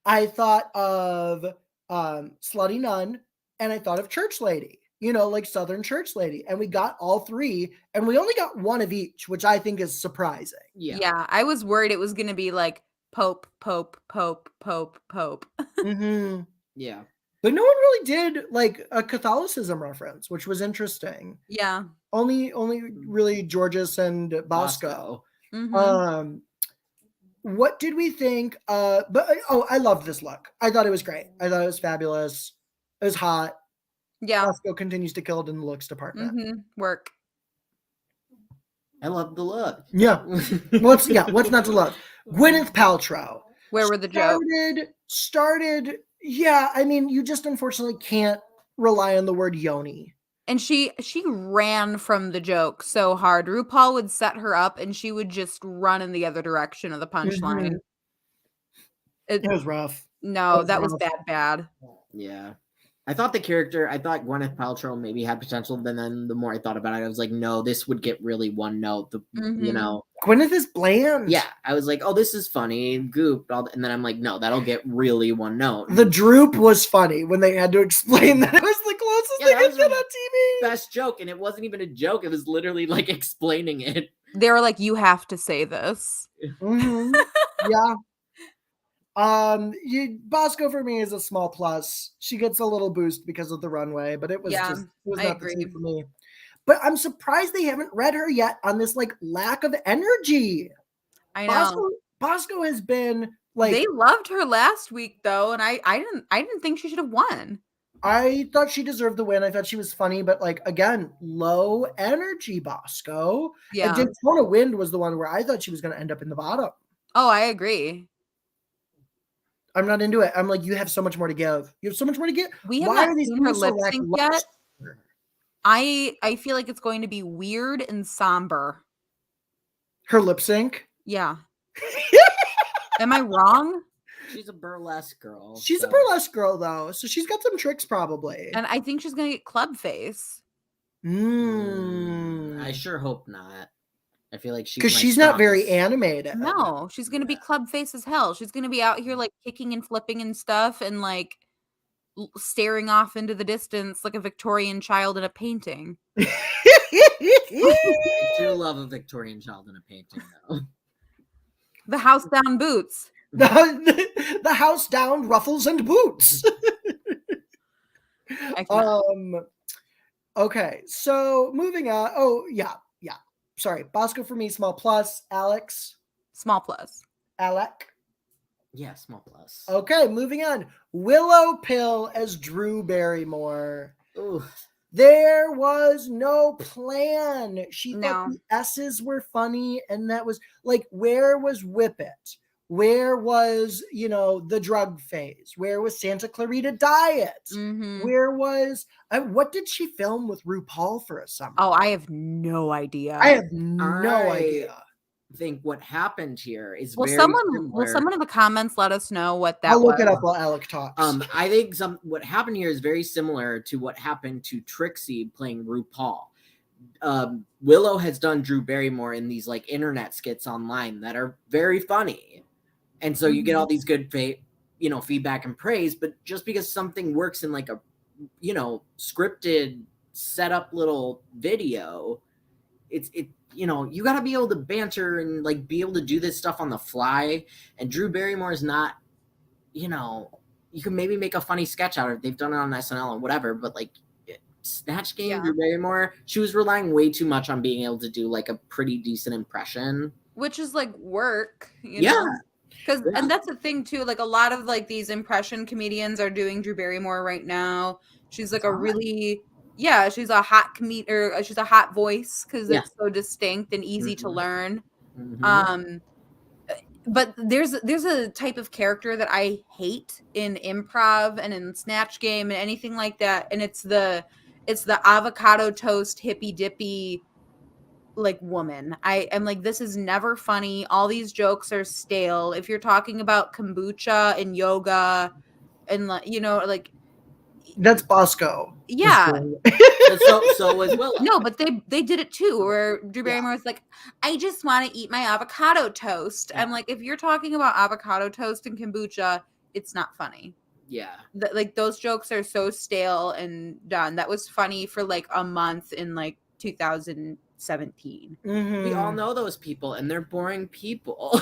I thought of Slutty Nun, and I thought of Church Lady, you know, like Southern Church Lady. And we got all three, and we only got one of each, which I think is surprising. Yeah, I was worried it was going to be like Pope, Pope, Pope, Pope, Pope. Mm-hmm. Yeah. But no one really did like a Catholicism reference, which was interesting. Yeah. Only really Georges and Bosco. Mm-hmm. What did we think? But I loved this look. I thought it was great. I thought it was fabulous. It was hot. Yeah. Bosco continues to kill it in the looks department. Mm-hmm. Work. I love the look. Yeah. What's not to love? Gwyneth Paltrow. Where were the jokes? Started. Yeah, I mean, you just unfortunately can't rely on the word yoni. And she ran from the joke so hard. RuPaul would set her up and she would just run in the other direction of the punchline. It was rough. No, that was bad. Yeah. I thought Gwyneth Paltrow maybe had potential, but then the more I thought about it, I was like, no, this would get really one note. You know, Gwyneth is bland. Yeah, I was like, oh, this is funny, goop, and then I'm like, no, that'll get really one note. The droop was funny when they had to explain that it was the closest they could get on TV. Best joke, and it wasn't even a joke; it was literally like explaining it. They were like, you have to say this. Yeah. Bosco for me is a small plus. She gets a little boost because of the runway, but it was not the same for me. But I'm surprised they haven't read her yet on this like lack of energy. I know. Bosco has been like, they loved her last week though, and I didn't think she should have won. I thought she deserved the win. I thought she was funny, but like again, low energy Bosco. Yeah. And Daytona Wind was the one where I thought she was going to end up in the bottom. Oh, I agree. I'm not into it. I'm like, you have so much more to give. You have so much more to give. We have not seen her lip sync yet. I feel like it's going to be weird and somber. Her lip sync? Yeah. Am I wrong? She's a burlesque girl. She's a burlesque girl, though, so she's got some tricks probably. And I think she's going to get club face. I sure hope not. I feel like because she's not very animated. No, she's gonna be club face as hell. She's gonna be out here like kicking and flipping and stuff, and like staring off into the distance like a Victorian child in a painting. I do love a Victorian child in a painting, though. The house down boots. The house down ruffles and boots. Okay, so moving on. Oh yeah. Sorry, Bosco for me, small plus. Alex? Small plus. Alec? Yeah, small plus. Okay, moving on. Willow Pill as Drew Barrymore. Ooh. There was no plan. She thought the S's were funny, and that was like, where was Whip It? Where was, the drug phase? Where was Santa Clarita Diet? Where was, what did she film with RuPaul for a summer? Oh, I have no idea. I have no idea. I think what happened here is will someone in the comments let us know what that was? I'll look it up while Alec talks. I think what happened here is very similar to what happened to Trixie playing RuPaul. Willow has done Drew Barrymore in these like internet skits online that are very funny. And so you get all these good, feedback and praise, but just because something works in like a, scripted set up little video, you got to be able to banter and like be able to do this stuff on the fly. And Drew Barrymore is not, you can maybe make a funny sketch out of it. They've done it on SNL and whatever, but like Snatch Game, Drew Barrymore, she was relying way too much on being able to do like a pretty decent impression. Which is like work, know? And that's the thing too, like a lot of like these impression comedians are doing Drew Barrymore right now. She's like she's a hot she's a hot voice because it's so distinct and easy to learn. But there's a type of character that I hate in improv and in Snatch Game and anything like that, and it's the avocado toast hippy dippy like woman. I am like, this is never funny. All these jokes are stale. If you're talking about kombucha and yoga, and like, you know, like, That's Bosco. yeah. So as well. No, but they did it too, where Drew Barrymore was like, I just want to eat my avocado toast. I'm like, if you're talking about avocado toast and kombucha, it's not funny. Yeah. Like, those jokes are so stale and done. That was funny for like a month in like 2017. We all know those people, and they're boring people.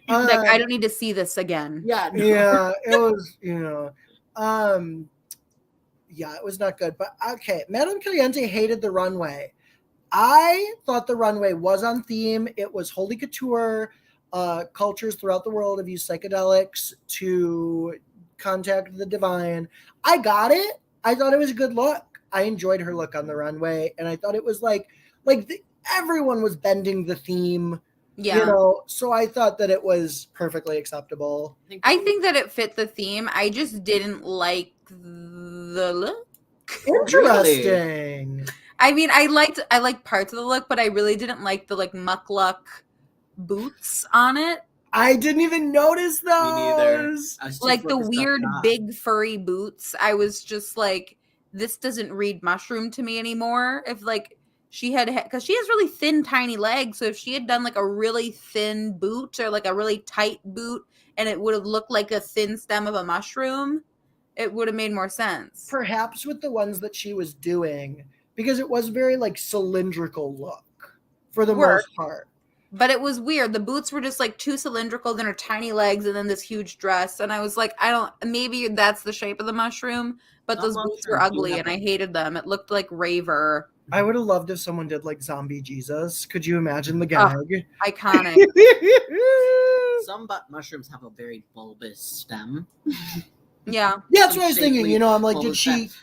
Like, I don't need to see this again. Yeah. No. Yeah, it was, yeah, it was not good. But okay, Madame Caliente hated the runway. I thought the runway was on theme. It was Holy Couture. Cultures throughout the world have used psychedelics to contact the divine. I got it. I thought it was a good look. I enjoyed her look on the runway, and I thought it was everyone was bending the theme. Yeah. So I thought that it was perfectly acceptable. I think that it fit the theme. I just didn't like the look. Interesting. I mean, I liked parts of the look, but I really didn't like the like muckluck boots on it. I didn't even notice those. Me neither. Like the weird big furry boots. I was just like, this doesn't read mushroom to me anymore. If like she had, because she has really thin, tiny legs. So if she had done like a really thin boot or like a really tight boot, and it would have looked like a thin stem of a mushroom, it would have made more sense. Perhaps with the ones that she was doing, because it was very like cylindrical look for the most part. But it was weird. The boots were just like too cylindrical, then her tiny legs, and then this huge dress. And I was like, maybe that's the shape of the mushroom, but those boots were ugly and I hated them. It looked like Raver. I would have loved if someone did like Zombie Jesus. Could you imagine the gag? Iconic. Some mushrooms have a very bulbous stem. Yeah. That's what I was thinking. I'm like, did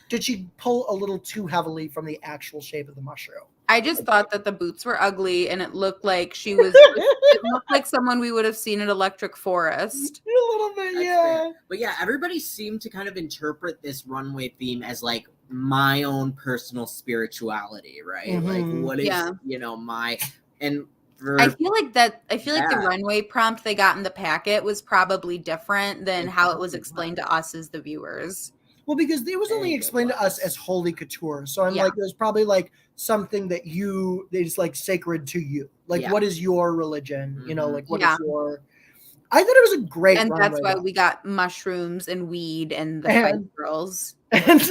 bulbous she pull a little too heavily from the actual shape of the mushroom? I just thought that the boots were ugly, and it looked like it looked like someone we would have seen at Electric Forest. A little bit, yeah. Fair. But yeah, everybody seemed to kind of interpret this runway theme as like my own personal spirituality, right? Mm-hmm. Like, what is, my, and I feel like the runway prompt they got in the packet was probably different than how it was explained to us as the viewers. Well, because it was only explained to us as Holy Couture. So I'm like, there's probably like something that is like sacred to you. Like, what is your religion? Mm-hmm. Like, what is your... I thought it was a great and runway, that's why we got mushrooms and weed and the fight girls. And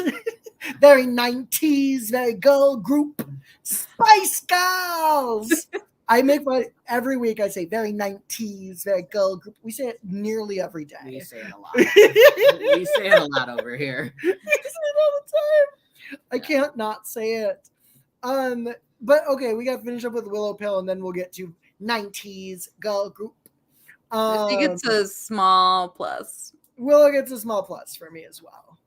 very 90s, very girl group. Spice Girls! I make every week I say very 90s, very girl group. We say it nearly every day. We say it a lot. We say it a lot over here. We say it all the time. I can't not say it. But okay, we got to finish up with Willow Pill, and then we'll get to 90s girl group. I think it's a small plus. Willow gets a small plus for me as well.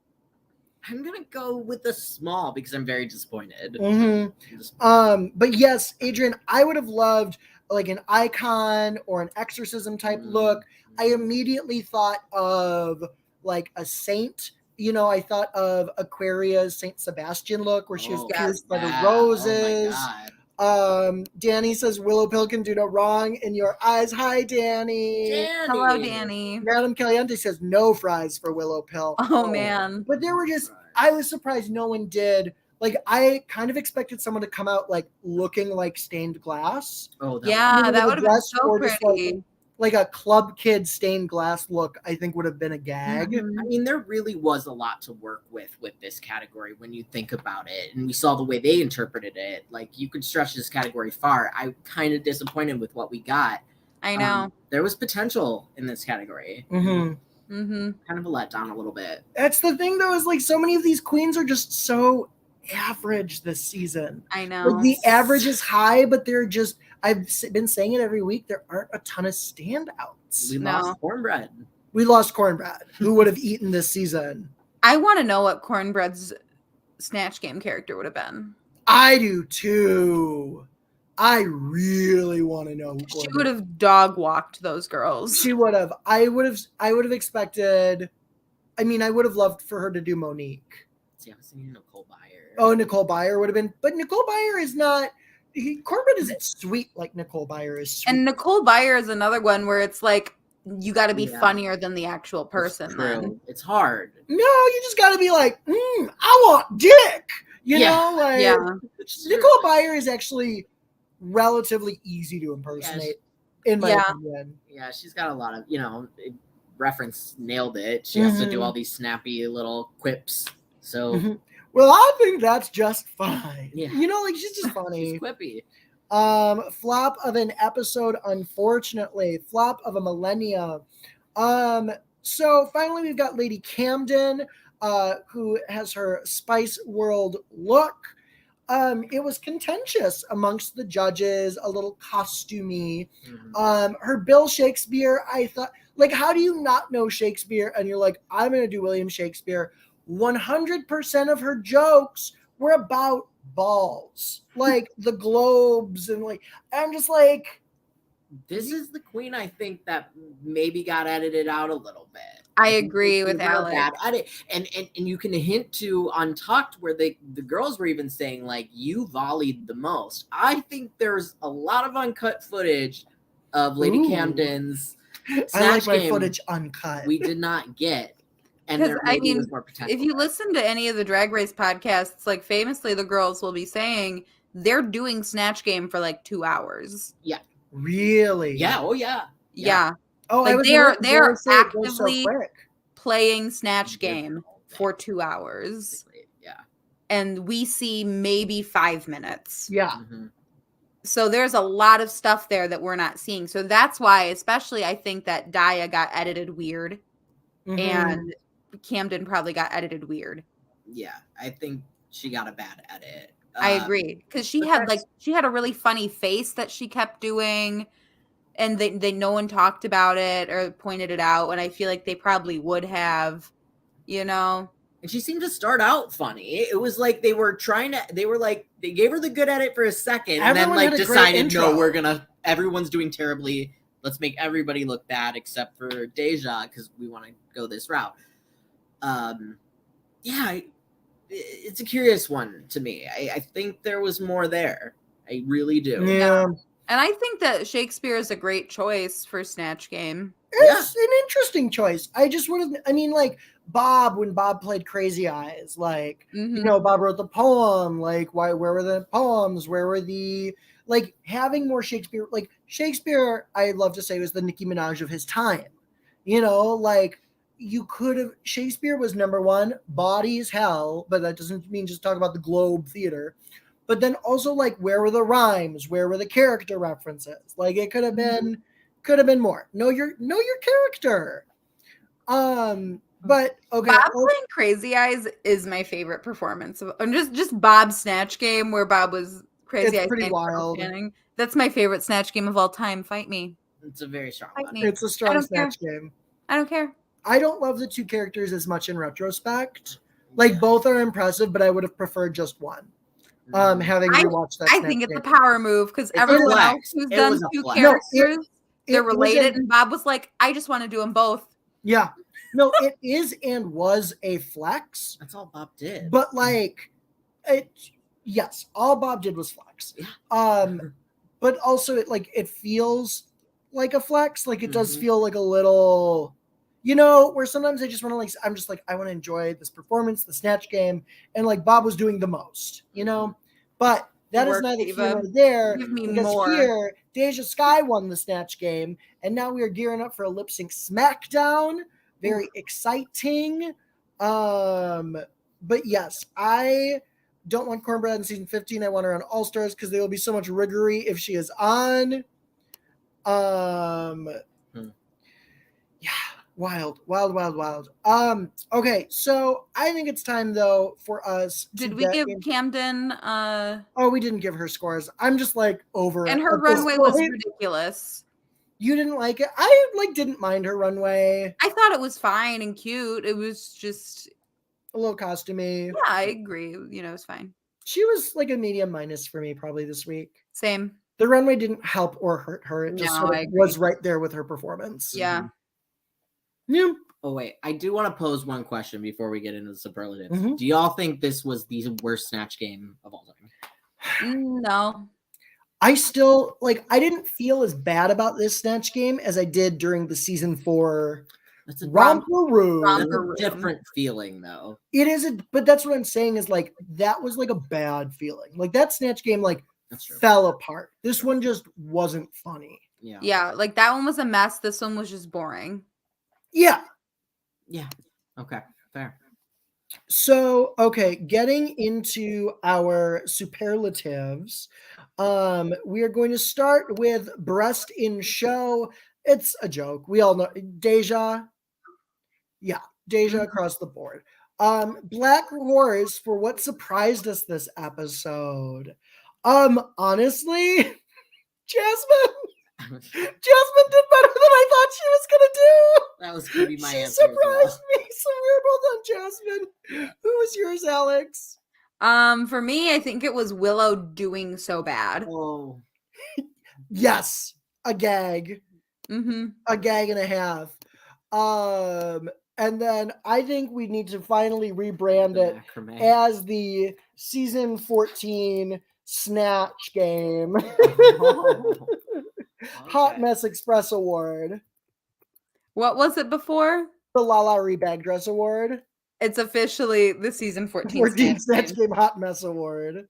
I'm gonna go with the small because I'm very disappointed. Mm-hmm. But yes, Adrian, I would have loved like an icon or an exorcism type look. I immediately thought of like a saint. I thought of Aquaria's Saint Sebastian look where she was pierced by the roses. Oh my God. Danny says Willow Pill can do no wrong in your eyes. Hi, Danny. Hello, Danny. Madame Caliente says no fries for Willow Pill. Oh man. But there were just, I was surprised no one did. Like, I kind of expected someone to come out like looking like stained glass. Oh, that would have been so pretty. Like a club kid stained glass look, I think would have been a gag. I mean, there really was a lot to work with this category when you think about it. And we saw the way they interpreted it. Like, you could stretch this category far. I'm kind of disappointed with what we got. I know. There was potential in this category. Mm-hmm. Mm-hmm. Kind of a letdown a little bit. That's the thing, though, is like so many of these queens are just so average this season. I know. Like, the average is high, but they're just... I've been saying it every week. There aren't a ton of standouts. We lost Cornbread. We lost Cornbread. Who would have eaten this season? I want to know what Cornbread's Snatch Game character would have been. I do too. I really want to know. Who she would have dog walked those girls. She would have. I would have expected. I mean, I would have loved for her to do Monique. See, I was thinking Nicole Byer. Oh, Nicole Byer would have been, but Nicole Byer is not. Cornbread isn't sweet like Nicole Byer is sweet. And Nicole Byer is another one where it's like you got to be Yeah. funnier than the actual person. It's true. Then It's hard. No, you just got to be like, I want dick. You Yeah. know, like yeah, Nicole Byer is actually relatively easy to impersonate, in my opinion. Yeah, she's got a lot of, reference nailed it. She has to do all these snappy little quips. So, Well, I think that's just fine. Yeah. You know, like she's just funny. she's quippy. Flop of an episode, unfortunately. Flop of a millennia. So finally we've got Lady Camden, who has her Spice World look. It was contentious amongst the judges, a little costumey. Her Bill Shakespeare, I thought, like, how do you not know Shakespeare? And you're like, I'm going to do William Shakespeare. 100% of her jokes were about balls, like the globes, and like, I'm just like, this is the queen, I think, that maybe got edited out a little bit. I agree with Alec. And you can hint to Untucked where the girls were even saying, like, you volleyed the most. I think there's a lot of uncut footage of Lady Camden's I Snatch like my Game footage uncut. we did not get. And 'Cause, there I maybe mean, was more potential. if you there. listen to any of the Drag Race podcasts, like famously the girls will be saying they're doing Snatch Game for like 2 hours. Really? Yeah, oh yeah. Yeah. Oh, Like, I was they are gonna say it goes so actively quick. playing Snatch Game Difficult for thing, 2 hours. basically. Yeah. And we see maybe 5 minutes. Yeah. So there's a lot of stuff there that we're not seeing. So that's why, especially, I think that Daya got edited weird and Camden probably got edited weird. Yeah, I think she got a bad edit. I agree, because she had a really funny face that she kept doing, and they no one talked about it or pointed it out, and I feel like they probably would have, And she seemed to start out funny. It was like they gave her the good edit for a second, and Everyone then had like a great decided, no, intro. everyone's doing terribly. Let's make everybody look bad except for Deja because we want to go this route. It's a curious one to me. I think there was more there. I really do. Yeah. and I think that Shakespeare is a great choice for Snatch Game. It's an interesting choice. I just would have, like Bob, when Bob played Crazy Eyes, like, Bob wrote the poem, like, where were the poems? Where were the, like, having more Shakespeare, like, Shakespeare, I'd love to say, was the Nicki Minaj of his time. Like, you could have, Shakespeare was number one, body as hell, but that doesn't mean just talk about the Globe Theater. But then also, like, where were the rhymes? Where were the character references? Like, it could have been more. Know your character. But okay. Bob playing Crazy Eyes is my favorite performance. And just Bob's Snatch Game where Bob was Crazy Eyes. It's pretty wild. That's my favorite Snatch Game of all time. Fight me. It's a very strong one. It's a strong Snatch Game. I don't care. I don't love the two characters as much in retrospect. Like, both are impressive, but I would have preferred just one. Having rewatched that. I think it's a power move because everyone else who's done two characters, they're related, and Bob was like, I just want to do them both. Yeah. No, it is and was a flex. That's all Bob did. But like, yes, all Bob did was flex. Yeah. But also it feels like a flex. Like, it does feel like a little, where sometimes I just want to, I'm just like, I want to enjoy this performance, the Snatch Game, and like Bob was doing the most, but that is neither here nor there. Give me because more. Here, Deja Skye won the Snatch Game, and now we are gearing up for a lip sync SmackDown. Very exciting. But yes, I don't want Cornbread in season 15. I want her on All Stars because there will be so much riggery if she is on. Yeah. Wild. Okay, so I think it's time though for us. Did we give Camden? Oh, we didn't give her scores. I'm just like over it. And her runway was ridiculous. You didn't like it? I didn't mind her runway. I thought it was fine and cute. It was just a little costumey. Yeah, I agree. It's fine. She was like a medium minus for me probably this week. Same. The runway didn't help or hurt her. It just was right there with her performance. Yeah. Yeah. Oh, wait. I do want to pose one question before we get into the superlatives. Do y'all think this was the worst Snatch Game of all time? No. I still I didn't feel as bad about this Snatch Game as I did during the season 4 That's a Romperoo. That's a different feeling, though. It is, but that's what I'm saying is that was a bad feeling. That Snatch Game fell apart. This one just wasn't funny. Yeah, that one was a mess. This one was just boring. Yeah. Yeah. Okay. Fair. So, okay, getting into our superlatives, we are going to start with breast in show. It's a joke. We all know Deja. Yeah, Deja across the board. Black Horse for what surprised us this episode. Honestly, Jasmine did better than I thought she was gonna do. That was gonna be my She answer. surprised me. So we're both on Jasmine. Who was yours, Alex? For me, I think it was Willow doing so bad. Oh. Yes, a gag. Mm-hmm. A gag and a half. And then I think we need to finally rebrand it as the season 14 Snatch Game. Hot Mess Express Award. What was it before? The Lala Rebag Dress Award. It's officially the season 14 Snatch Game Hot Mess Award.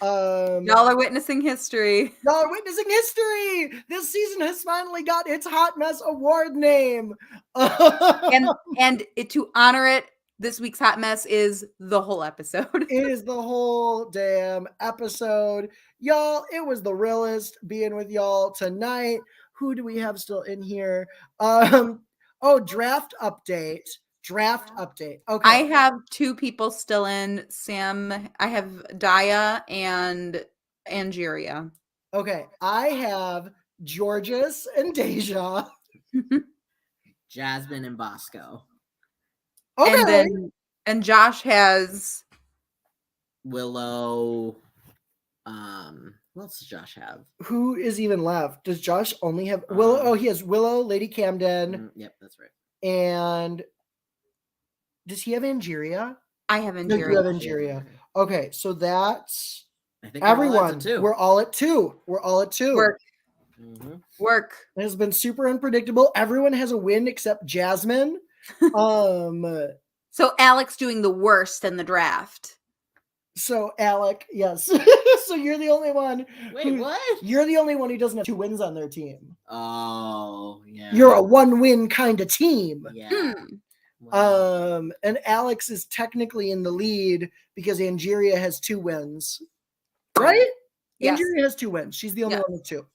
Y'all are witnessing history. Y'all are witnessing history. This season has finally got its Hot Mess Award name. and to honor it, this week's Hot Mess is the whole episode. It is the whole damn episode. Y'all, it was the realest being with y'all tonight. Who do we have still in here? Draft update. Okay. I have 2 people still in. Sam, I have Daya and Angeria. Okay. I have Georges and Deja. Jasmine and Bosco. Okay. And Josh has Willow. What else does Josh have? Who is even left? Does Josh only have Willow? He has Willow, Lady Camden. Yep, that's right. And does he have Angeria? I have Angeria. No, you have Angeria. Okay, so that's I think everyone. We're all at 2. Work. Mm-hmm. Work. It has been super unpredictable. Everyone has a win except Jasmine. So Alex doing the worst in the draft. So Alec, yes. So you're the only one. Wait, what? You're the only one who doesn't have 2 wins on their team. Oh, yeah. You're a 1-win kind of team. Yeah. Wow. And Alex is technically in the lead because Angeria has 2 wins. Right? Yes. Angeria has 2 wins. She's the only one with 2.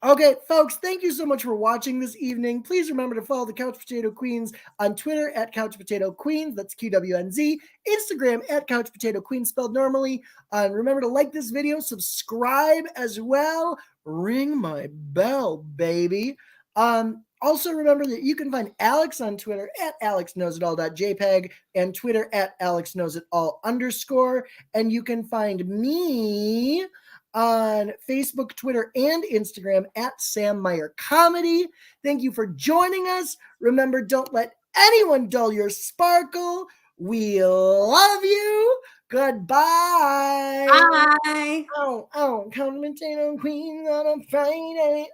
Okay, folks, thank you so much for watching this evening. Please remember to follow the Couch Potato Queens on Twitter at Couch Potato Queens. That's QWNZ. Instagram at Couch Potato Queens spelled normally. And remember to like this video, subscribe as well. Ring my bell, baby. Also remember that you can find Alex on Twitter at alexknowsitall.jpg and Twitter at alexknowsitall_. And you can find me on Facebook, Twitter, and Instagram at Sam Meyer Comedy. Thank you for joining us. Remember, don't let anyone dull your sparkle. We love you. Goodbye. Bye. Couch Potato Queen on a Friday.